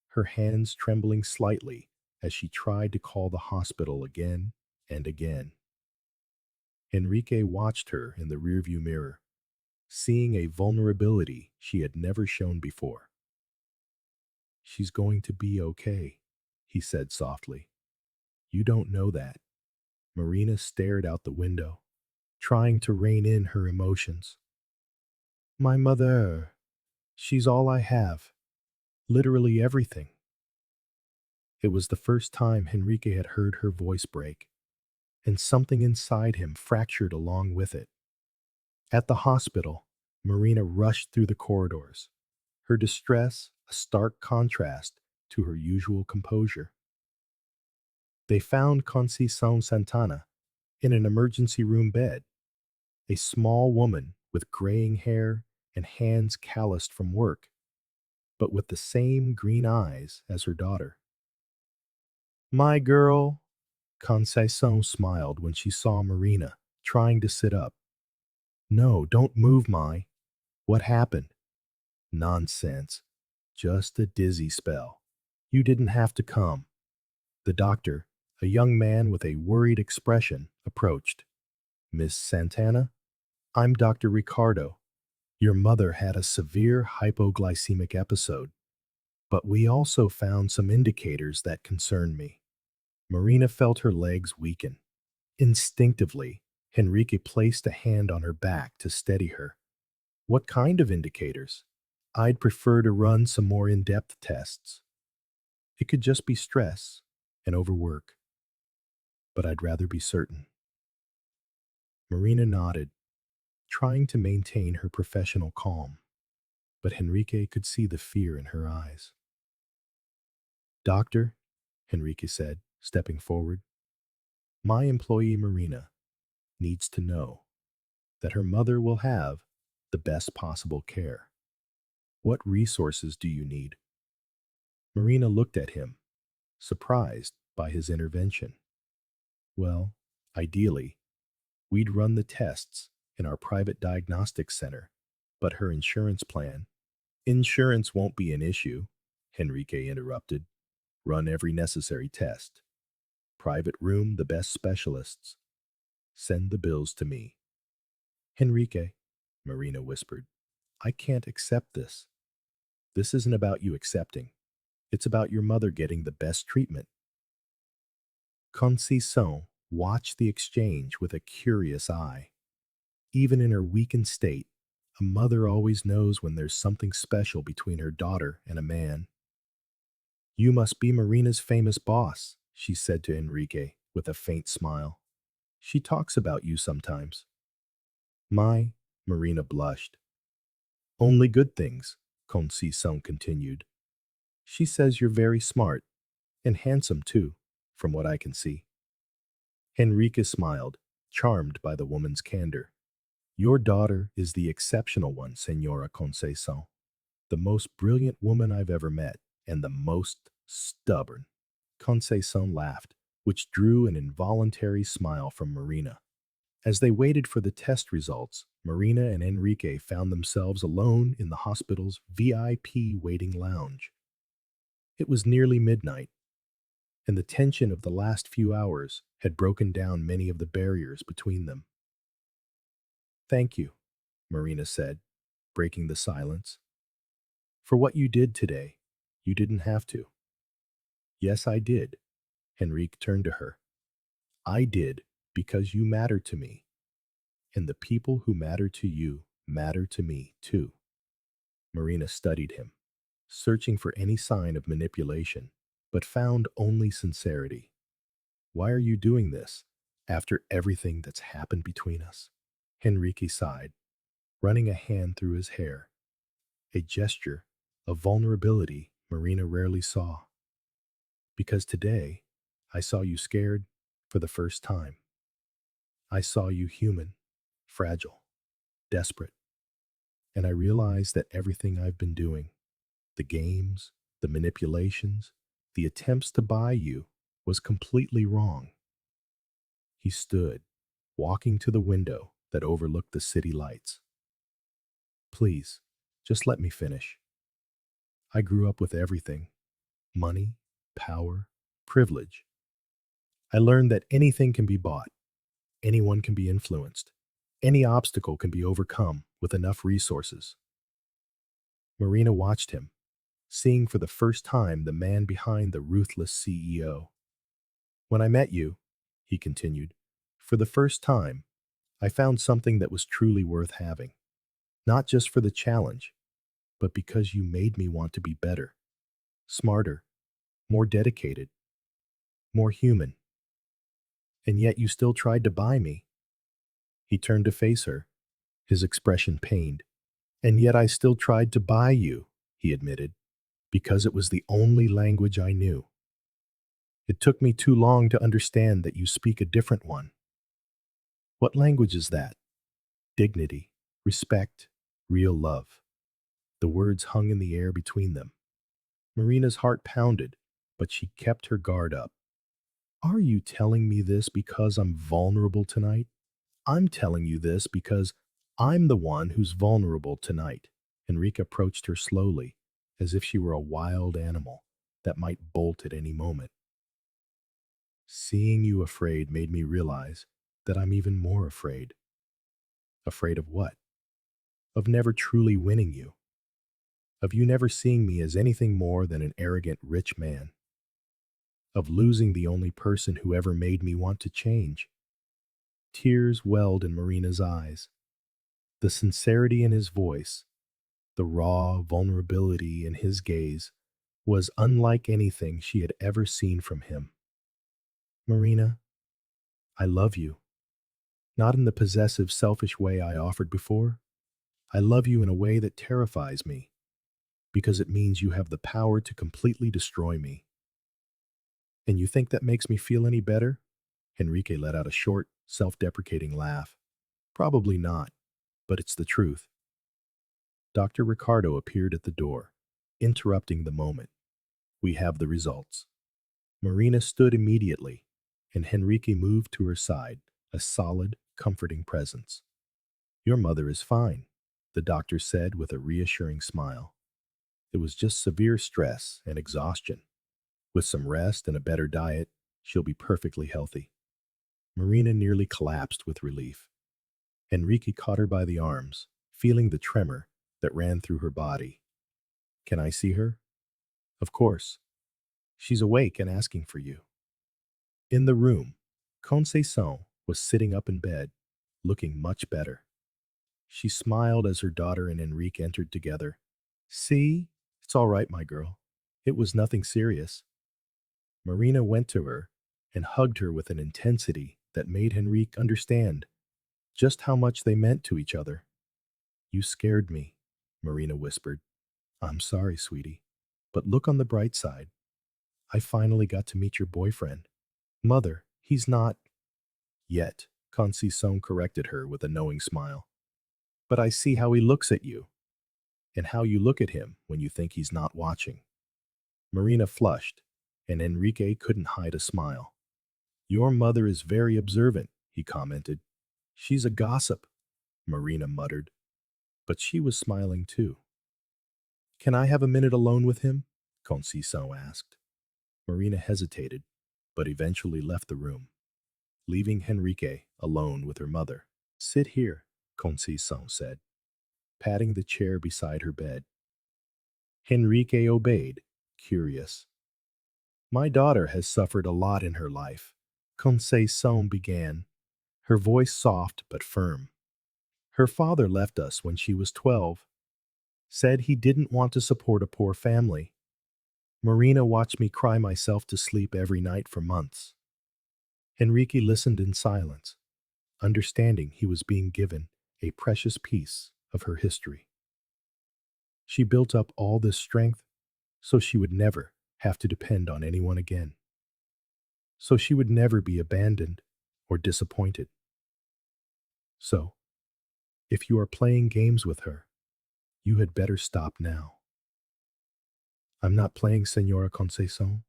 her hands trembling slightly as she tried to call the hospital again and again. Enrique watched her in the rearview mirror, seeing a vulnerability she had never shown before. She's going to be okay, he said softly. You don't know that. Marina stared out the window, trying to rein in her emotions. My mother, she's all I have. Literally everything. It was the first time Henrique had heard her voice break, and something inside him fractured along with it. At the hospital, Marina rushed through the corridors, her distress a stark contrast to her usual composure. They found Conceição Santana in an emergency room bed, a small woman with graying hair and hands calloused from work, but with the same green eyes as her daughter. My girl, Conceição smiled when she saw Marina trying to sit up. No, don't move, Mai. What happened? Nonsense. Just a dizzy spell. You didn't have to come. The doctor, a young man with a worried expression, approached. Miss Santana, I'm Dr. Ricardo. Your mother had a severe hypoglycemic episode, but we also found some indicators that concern me. Marina felt her legs weaken. Instinctively, Henrique placed a hand on her back to steady her. What kind of indicators? I'd prefer to run some more in-depth tests. It could just be stress and overwork, but I'd rather be certain. Marina nodded, trying to maintain her professional calm, but Henrique could see the fear in her eyes. Doctor, Henrique said, stepping forward, my employee Marina needs to know that her mother will have the best possible care. What resources do you need? Marina looked at him, surprised by his intervention. Well, ideally, we'd run the tests in our private diagnostics center, but her insurance plan. Insurance won't be an issue, Henrique interrupted. Run every necessary test. Private room, the best specialists. Send the bills to me. Henrique, Marina whispered, I can't accept this. This isn't about you accepting. It's about your mother getting the best treatment. Conceição watched the exchange with a curious eye. Even in her weakened state, a mother always knows when there's something special between her daughter and a man. You must be Marina's famous boss, she said to Enrique with a faint smile. She talks about you sometimes. My, Marina blushed. Only good things, Conceição continued. She says you're very smart, and handsome too, from what I can see. Henrique smiled, charmed by the woman's candor. Your daughter is the exceptional one, Senora Conceição. The most brilliant woman I've ever met, and the most stubborn. Conceição laughed, which drew an involuntary smile from Marina. As they waited for the test results, Marina and Enrique found themselves alone in the hospital's VIP waiting lounge. It was nearly midnight, and the tension of the last few hours had broken down many of the barriers between them. Thank you, Marina said, breaking the silence. For what you did today, you didn't have to. Yes, I did. Henrique turned to her. I did because you matter to me, and the people who matter to you matter to me too. Marina studied him, searching for any sign of manipulation, but found only sincerity. Why are you doing this after everything that's happened between us? Henrique sighed, running a hand through his hair, a gesture of vulnerability Marina rarely saw. Because today, I saw you scared for the first time. I saw you human, fragile, desperate. And I realized that everything I've been doing, the games, the manipulations, the attempts to buy you, was completely wrong. He stood, walking to the window that overlooked the city lights. Please, just let me finish. I grew up with everything: money, power, privilege. I learned that anything can be bought, anyone can be influenced, any obstacle can be overcome with enough resources. Marina watched him, seeing for the first time the man behind the ruthless CEO. When I met you, he continued, for the first time, I found something that was truly worth having. Not just for the challenge, but because you made me want to be better, smarter, more dedicated, more human. And yet you still tried to buy me. He turned to face her, his expression pained. And yet I still tried to buy you, he admitted, because it was the only language I knew. It took me too long to understand that you speak a different one. What language is that? Dignity, respect, real love. The words hung in the air between them. Marina's heart pounded, but she kept her guard up. Are you telling me this because I'm vulnerable tonight? I'm telling you this because I'm the one who's vulnerable tonight. Enrique approached her slowly, as if she were a wild animal that might bolt at any moment. Seeing you afraid made me realize that I'm even more afraid. Afraid of what? Of never truly winning you. Of you never seeing me as anything more than an arrogant rich man. Of losing the only person who ever made me want to change. Tears welled in Marina's eyes. The sincerity in his voice, the raw vulnerability in his gaze, was unlike anything she had ever seen from him. Marina, I love you. Not in the possessive, selfish way I offered before. I love you in a way that terrifies me, because it means you have the power to completely destroy me. And you think that makes me feel any better? Enrique let out a short, self-deprecating laugh. Probably not, but it's the truth. Dr. Ricardo appeared at the door, interrupting the moment. We have the results. Marina stood immediately, and Henrique moved to her side, a solid, comforting presence. Your mother is fine, the doctor said with a reassuring smile. It was just severe stress and exhaustion. With some rest and a better diet, she'll be perfectly healthy. Marina nearly collapsed with relief. Enrique caught her by the arms, feeling the tremor that ran through her body. Can I see her? Of course. She's awake and asking for you. In the room, Conceição was sitting up in bed, looking much better. She smiled as her daughter and Enrique entered together. See? It's all right, my girl. It was nothing serious. Marina went to her and hugged her with an intensity that made Henrique understand just how much they meant to each other. You scared me, Marina whispered. I'm sorry, sweetie. But look on the bright side. I finally got to meet your boyfriend. Mother, he's not yet, Conceição corrected her with a knowing smile. But I see how he looks at you, and how you look at him when you think he's not watching. Marina flushed, and Enrique couldn't hide a smile. Your mother is very observant, he commented. She's a gossip, Marina muttered. But she was smiling too. Can I have a minute alone with him? Conceição asked. Marina hesitated, but eventually left the room, leaving Henrique alone with her mother. Sit here, Conceição said, patting the chair beside her bed. Henrique obeyed, curious. My daughter has suffered a lot in her life, Conceição began, her voice soft but firm. Her father left us when she was 12, said he didn't want to support a poor family. Marina watched me cry myself to sleep every night for months. Enrique listened in silence, understanding he was being given a precious piece of her history. She built up all this strength so she would never have to depend on anyone again. So she would never be abandoned or disappointed. So, if you are playing games with her, You had better stop now. I'm not playing Senora Conceição.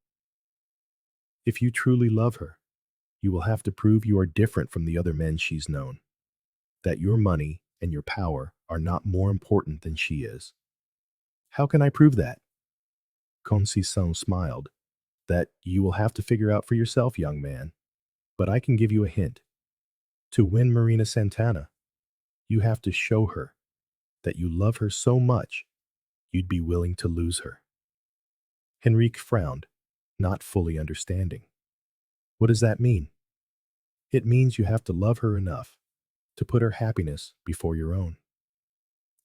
If you truly love her, you will have to prove you are different from the other men she's known, that your money and your power are not more important than she is. How can I prove that? Conceição smiled. That you will have to figure out for yourself, young man. But I can give you a hint. To win Marina Santana, you have to show her that you love her so much you'd be willing to lose her. Henrique frowned, not fully understanding. What does that mean? It means you have to love her enough to put her happiness before your own,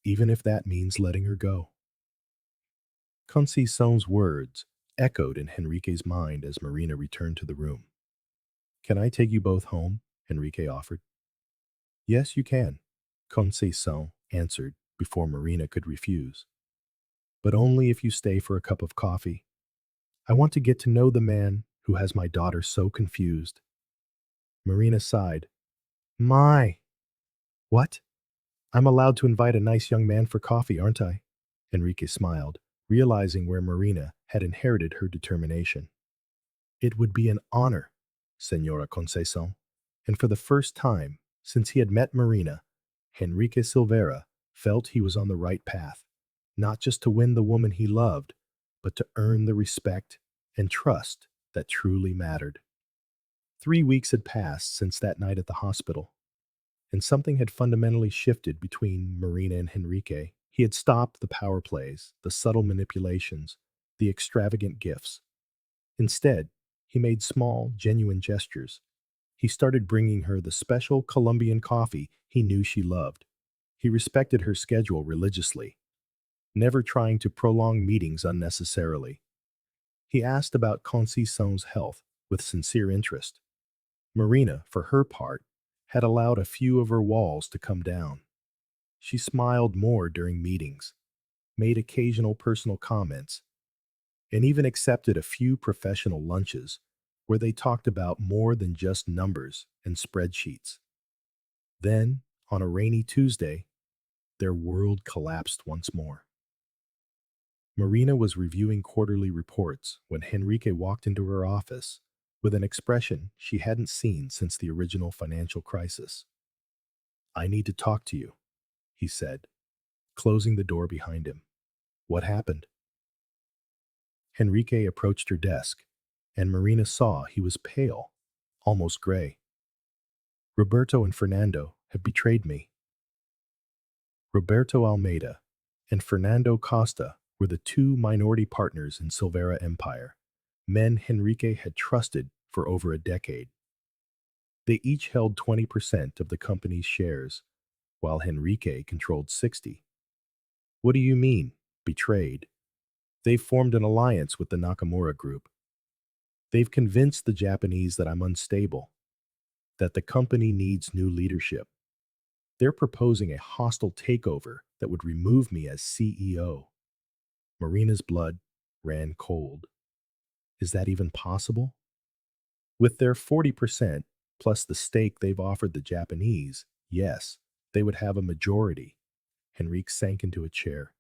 even if that means letting her go. Conceição's words echoed in Henrique's mind as Marina returned to the room. Can I take you both home? Henrique offered. Yes, you can, Conceição answered before Marina could refuse. But only if you stay for a cup of coffee. I want to get to know the man who has my daughter so confused. Marina sighed. My! What? I'm allowed to invite a nice young man for coffee, aren't I? Enrique smiled, realizing where Marina had inherited her determination. It would be an honor, Senora Conceição. And for the first time since he had met Marina, Henrique Silveira felt he was on the right path, not just to win the woman he loved, but to earn the respect and trust that truly mattered. 3 weeks had passed since that night at the hospital, and something had fundamentally shifted between Marina and Henrique. He had stopped the power plays, the subtle manipulations, the extravagant gifts. Instead, he made small, genuine gestures. He started bringing her the special Colombian coffee he knew she loved. He respected her schedule religiously, never trying to prolong meetings unnecessarily. He asked about Conceição's health with sincere interest. Marina, for her part, had allowed a few of her walls to come down. She smiled more during meetings, made occasional personal comments, and even accepted a few professional lunches where they talked about more than just numbers and spreadsheets. Then, on a rainy Tuesday, their world collapsed once more. Marina was reviewing quarterly reports when Henrique walked into her office with an expression she hadn't seen since the original financial crisis. I need to talk to you, he said, closing the door behind him. What happened? Henrique approached her desk, and Marina saw he was pale, almost gray. Roberto and Fernando have betrayed me. Roberto Almeida and Fernando Costa were the two minority partners in Silveira Empire, men Henrique had trusted for over a decade. They each held 20% of the company's shares, while Henrique controlled 60. What do you mean, betrayed? They've formed an alliance with the Nakamura Group. They've convinced the Japanese that I'm unstable, that the company needs new leadership. They're proposing a hostile takeover that would remove me as CEO. Marina's blood ran cold. Is that even possible? With their 40% plus the stake they've offered the Japanese, yes, they would have a majority. Henrique sank into a chair,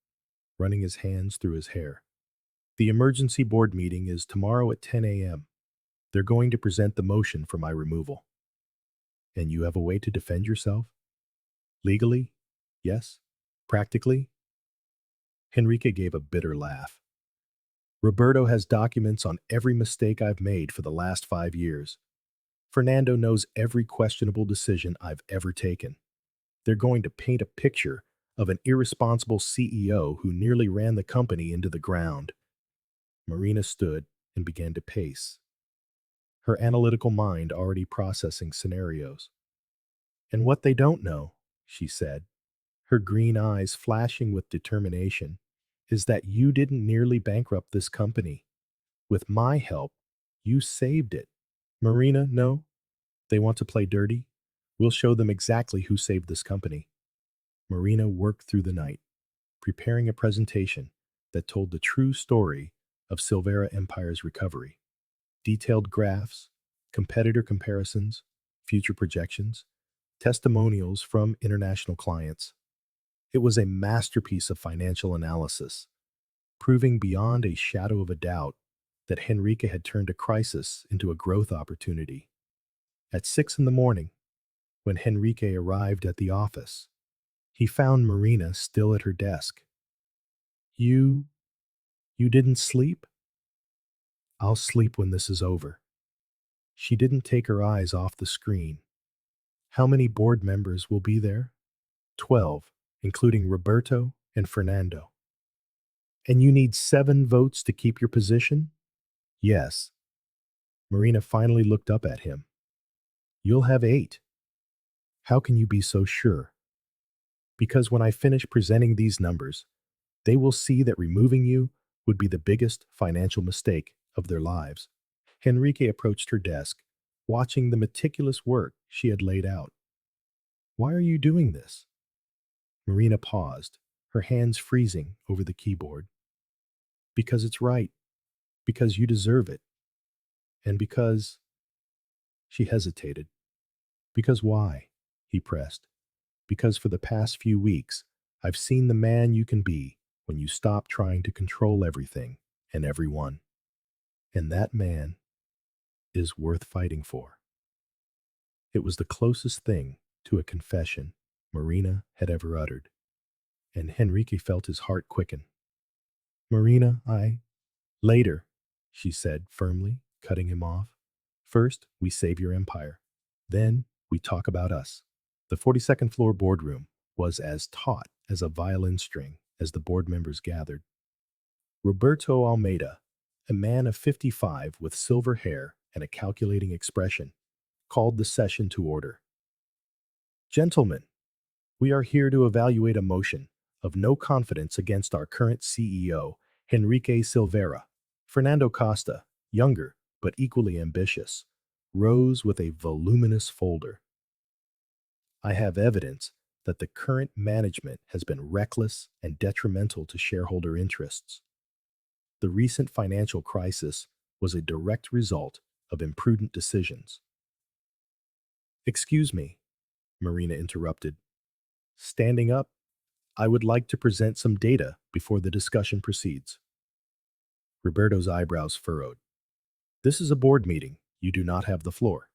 running his hands through his hair. The emergency board meeting is tomorrow at 10 a.m. They're going to present the motion for my removal. And you have a way to defend yourself? Legally? Yes. Practically? Henrique gave a bitter laugh. Roberto has documents on every mistake I've made for the last 5 years. Fernando knows every questionable decision I've ever taken. They're going to paint a picture of an irresponsible CEO who nearly ran the company into the ground. Marina stood and began to pace, her analytical mind already processing scenarios. And what they don't know, she said, her green eyes flashing with determination, is that you didn't nearly bankrupt this company. With my help, you saved it. Marina, no? They want to play dirty? We'll show them exactly who saved this company. Marina worked through the night, preparing a presentation that told the true story of Silveira Empire's recovery. Detailed graphs, competitor comparisons, future projections, testimonials from international clients. It was a masterpiece of financial analysis, proving beyond a shadow of a doubt that Henrique had turned a crisis into a growth opportunity. At 6 in the morning, when Henrique arrived at the office, he found Marina still at her desk. You, you didn't sleep? I'll sleep when this is over. She didn't take her eyes off the screen. How many board members will be there? 12, including Roberto and Fernando. And you need 7 votes to keep your position? Yes. Marina finally looked up at him. You'll have 8. How can you be so sure? Because when I finish presenting these numbers, they will see that removing you would be the biggest financial mistake of their lives. Henrique approached her desk, watching the meticulous work she had laid out. Why are you doing this? Marina paused, her hands freezing over the keyboard. Because it's right. Because you deserve it. And because... She hesitated. Because why? He pressed. Because for the past few weeks, I've seen the man you can be when you stop trying to control everything and everyone. And that man is worth fighting for. It was the closest thing to a confession Marina had ever uttered, and Henrique felt his heart quicken. Marina, Later, she said firmly, cutting him off. First, we save your empire. Then, we talk about us. The 42nd floor boardroom was as taut as a violin string as the board members gathered. Roberto Almeida, a man of 55 with silver hair and a calculating expression, called the session to order. Gentlemen, we are here to evaluate a motion of no confidence against our current CEO, Henrique Silveira. Fernando Costa, younger but equally ambitious, rose with a voluminous folder. I have evidence that the current management has been reckless and detrimental to shareholder interests. The recent financial crisis was a direct result of imprudent decisions. Excuse me, Marina interrupted. Standing up, I would like to present some data before the discussion proceeds. Roberto's eyebrows furrowed. This is a board meeting. You do not have the floor.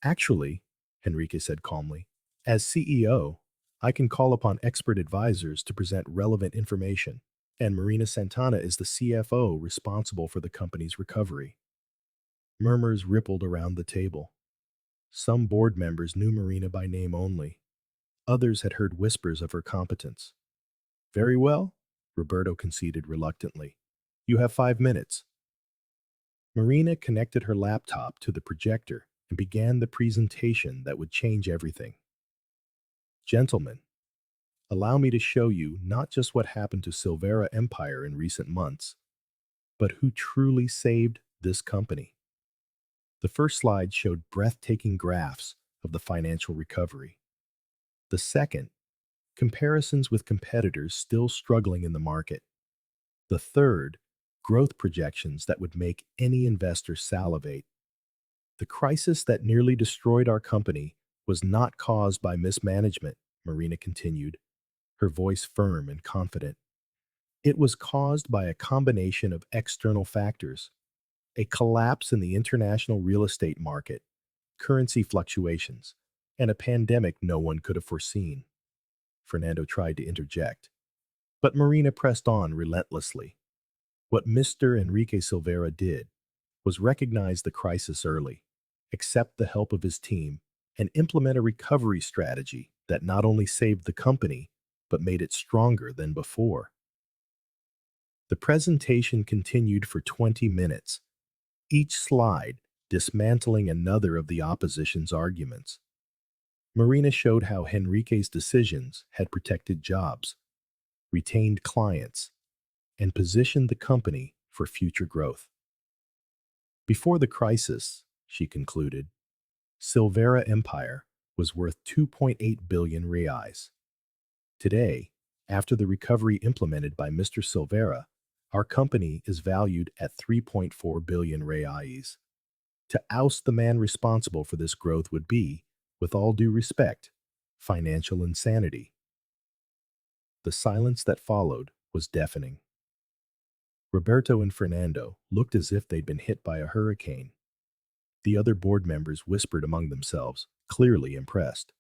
Actually, Henrique said calmly, as CEO, I can call upon expert advisors to present relevant information, and Marina Santana is the CFO responsible for the company's recovery. Murmurs rippled around the table. Some board members knew Marina by name only. Others had heard whispers of her competence. Very well, Roberto conceded reluctantly. You have 5 minutes. Marina connected her laptop to the projector and began the presentation that would change everything. Gentlemen, allow me to show you not just what happened to Silveira Empire in recent months, but who truly saved this company. The first slide showed breathtaking graphs of the financial recovery. The second, comparisons with competitors still struggling in the market. The third, growth projections that would make any investor salivate. The crisis that nearly destroyed our company was not caused by mismanagement, Marina continued, her voice firm and confident. It was caused by a combination of external factors: a collapse in the international real estate market, currency fluctuations, and a pandemic no one could have foreseen. Fernando tried to interject, but Marina pressed on relentlessly. What Mr. Enrique Silveira did was recognize the crisis early, accept the help of his team, and implement a recovery strategy that not only saved the company, but made it stronger than before. The presentation continued for 20 minutes, each slide dismantling another of the opposition's arguments. Marina showed how Henrique's decisions had protected jobs, retained clients, and positioned the company for future growth. Before the crisis, she concluded, Silveira Empire was worth 2.8 billion reais. Today, after the recovery implemented by Mr. Silveira, our company is valued at 3.4 billion reais. To oust the man responsible for this growth would be, with all due respect, financial insanity. The silence that followed was deafening. Roberto and Fernando looked as if they'd been hit by a hurricane. The other board members whispered among themselves, clearly impressed.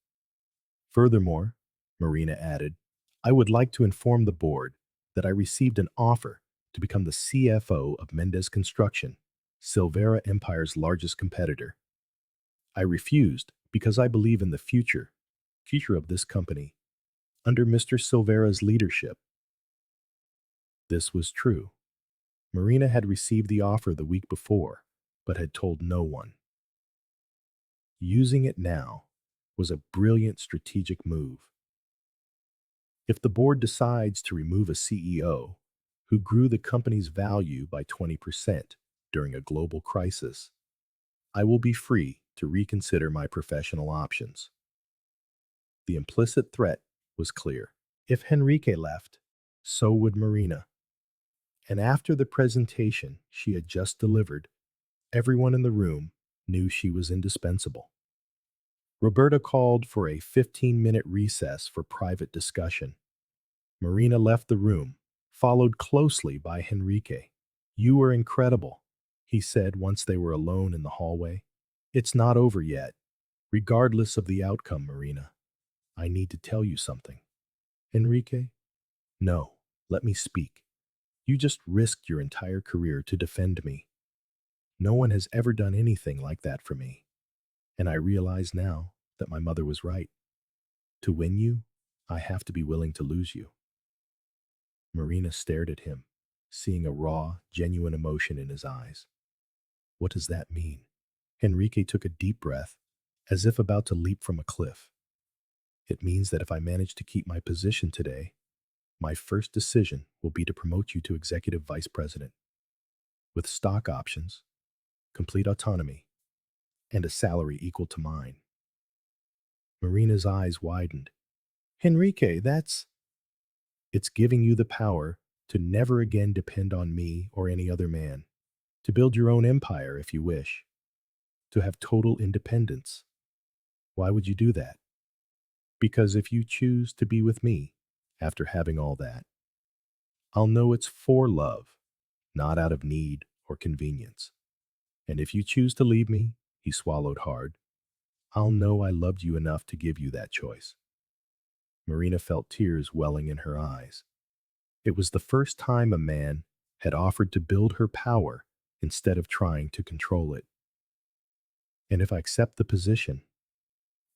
Furthermore, Marina added, I would like to inform the board that I received an offer to become the CFO of Mendez Construction, Silveira Empire's largest competitor. I refused because I believe in the future of this company, under Mr. Silveira's leadership. This was true. Marina had received the offer the week before, but had told no one. Using it now was a brilliant strategic move. If the board decides to remove a CEO who grew the company's value by 20% during a global crisis, I will be free to reconsider my professional options. The implicit threat was clear. If Henrique left, so would Marina. And after the presentation she had just delivered, everyone in the room knew she was indispensable. Roberta called for a 15-minute recess for private discussion. Marina left the room, followed closely by Henrique. You were incredible, he said once they were alone in the hallway. It's not over yet. Regardless of the outcome, Marina, I need to tell you something. Henrique? No, let me speak. You just risked your entire career to defend me. No one has ever done anything like that for me. And I realize now that my mother was right. To win you, I have to be willing to lose you. Marina stared at him, seeing a raw, genuine emotion in his eyes. What does that mean? Henrique took a deep breath, as if about to leap from a cliff. It means that if I manage to keep my position today, my first decision will be to promote you to executive vice president, with stock options, complete autonomy, and a salary equal to mine. Marina's eyes widened. Henrique, it's giving you the power to never again depend on me or any other man, to build your own empire if you wish, to have total independence. Why would you do that? Because if you choose to be with me after having all that, I'll know it's for love, not out of need or convenience. And if you choose to leave me, he swallowed hard, I'll know I loved you enough to give you that choice. Marina felt tears welling in her eyes. It was the first time a man had offered to build her power instead of trying to control it. And if I accept the position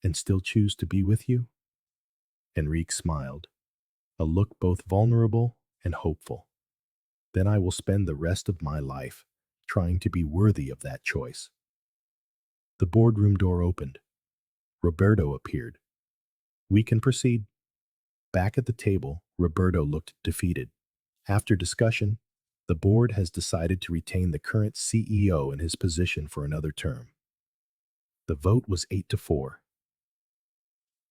and still choose to be with you? Enrique smiled, a look both vulnerable and hopeful. Then I will spend the rest of my life trying to be worthy of that choice. The boardroom door opened. Roberto appeared. We can proceed. Back at the table, Roberto looked defeated. After discussion, the board has decided to retain the current CEO in his position for another term. The vote was 8-4.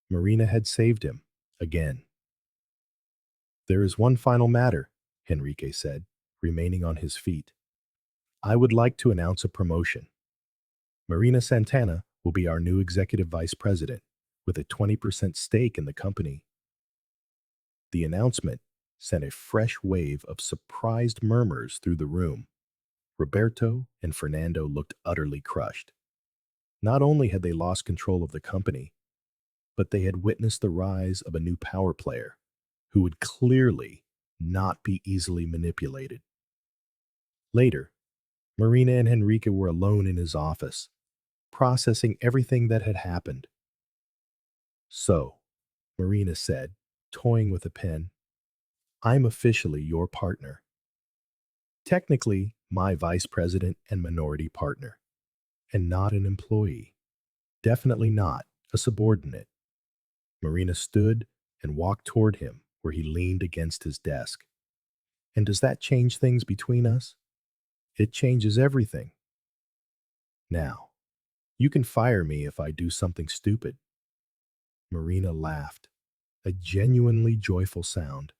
Marina had saved him, again. There is one final matter, Henrique said, remaining on his feet. I would like to announce a promotion. Marina Santana will be our new executive vice president, with a 20% stake in the company. The announcement sent a fresh wave of surprised murmurs through the room. Roberto and Fernando looked utterly crushed. Not only had they lost control of the company, but they had witnessed the rise of a new power player who would clearly not be easily manipulated. Later, Marina and Henrique were alone in his office, processing everything that had happened. So, Marina said, toying with a pen, I'm officially your partner. Technically, my vice president and minority partner, and not an employee. Definitely not a subordinate. Marina stood and walked toward him where he leaned against his desk. And does that change things between us? It changes everything. Now, you can fire me if I do something stupid. Marina laughed, a genuinely joyful sound.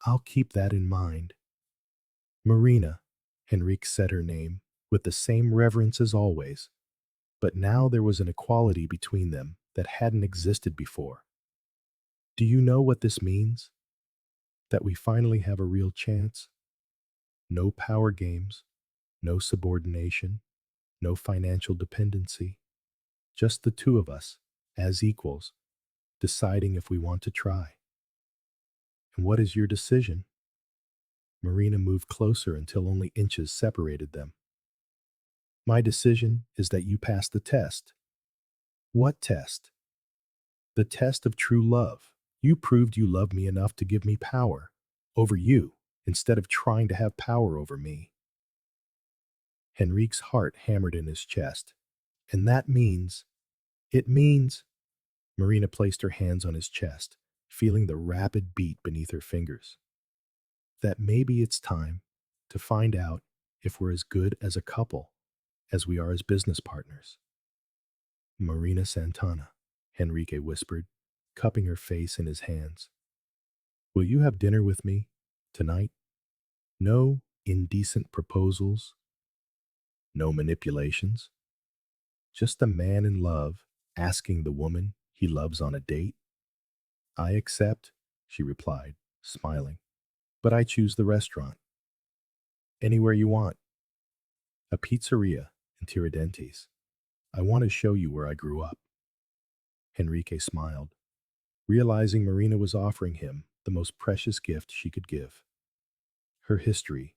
I'll keep that in mind. Marina, Henrique said her name, with the same reverence as always. But now there was an equality between them that hadn't existed before. Do you know what this means? that we finally have a real chance. No power games, no subordination, no financial dependency. Just the two of us, as equals, deciding if we want to try. And what is your decision? Marina moved closer until only inches separated them. My decision is that you pass the test. What test? The test of true love. You proved you love me enough to give me power over you instead of trying to have power over me. Henrique's heart hammered in his chest. And it means, Marina placed her hands on his chest, feeling the rapid beat beneath her fingers, that maybe it's time to find out if we're as good as a couple as we are as business partners. Marina Santana, Henrique whispered, cupping her face in his hands. Will you have dinner with me tonight? No indecent proposals, no manipulations. Just a man in love asking the woman he loves on a date. I accept, she replied, smiling, but I choose the restaurant. Anywhere you want. A pizzeria in Tiradentes. I want to show you where I grew up. Henrique smiled, realizing Marina was offering him the most precious gift she could give. Her history,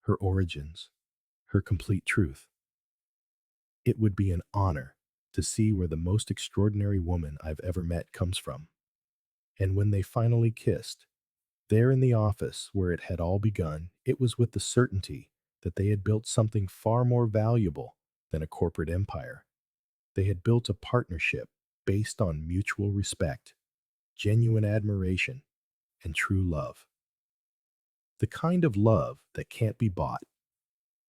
her origins, her complete truth. It would be an honor to see where the most extraordinary woman I've ever met comes from. And when they finally kissed, there in the office where it had all begun, it was with the certainty that they had built something far more valuable than a corporate empire. They had built a partnership based on mutual respect, genuine admiration, and true love. The kind of love that can't be bought,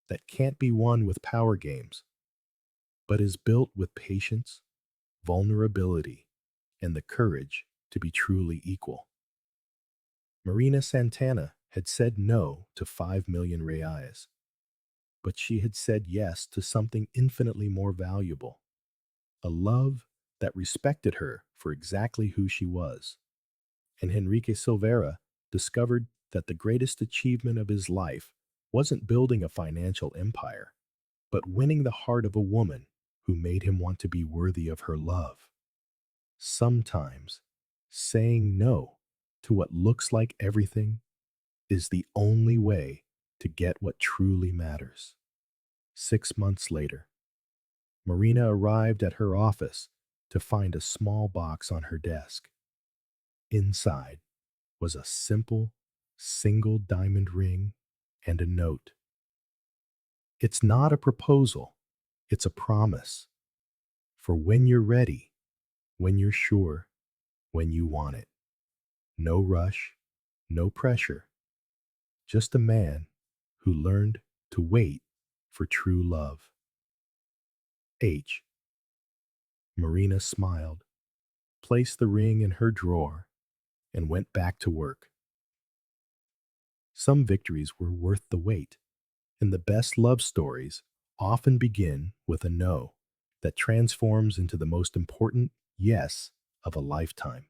that can't be won with power games, but is built with patience, vulnerability, and the courage to be truly equal. Marina Santana had said no to 5 million reais, but she had said yes to something infinitely more valuable, a love that respected her for exactly who she was. And Henrique Silveira discovered that the greatest achievement of his life wasn't building a financial empire, but winning the heart of a woman who made him want to be worthy of her love. Sometimes, saying no to what looks like everything is the only way to get what truly matters. 6 months later, Marina arrived at her office to find a small box on her desk. Inside was a simple, single diamond ring and a note. It's not a proposal, it's a promise. For when you're ready, when you're sure, when you want it. No rush, no pressure. Just a man who learned to wait for true love. H. Marina smiled, placed the ring in her drawer, and went back to work. Some victories were worth the wait, and the best love stories often begin with a no that transforms into the most important yes of a lifetime.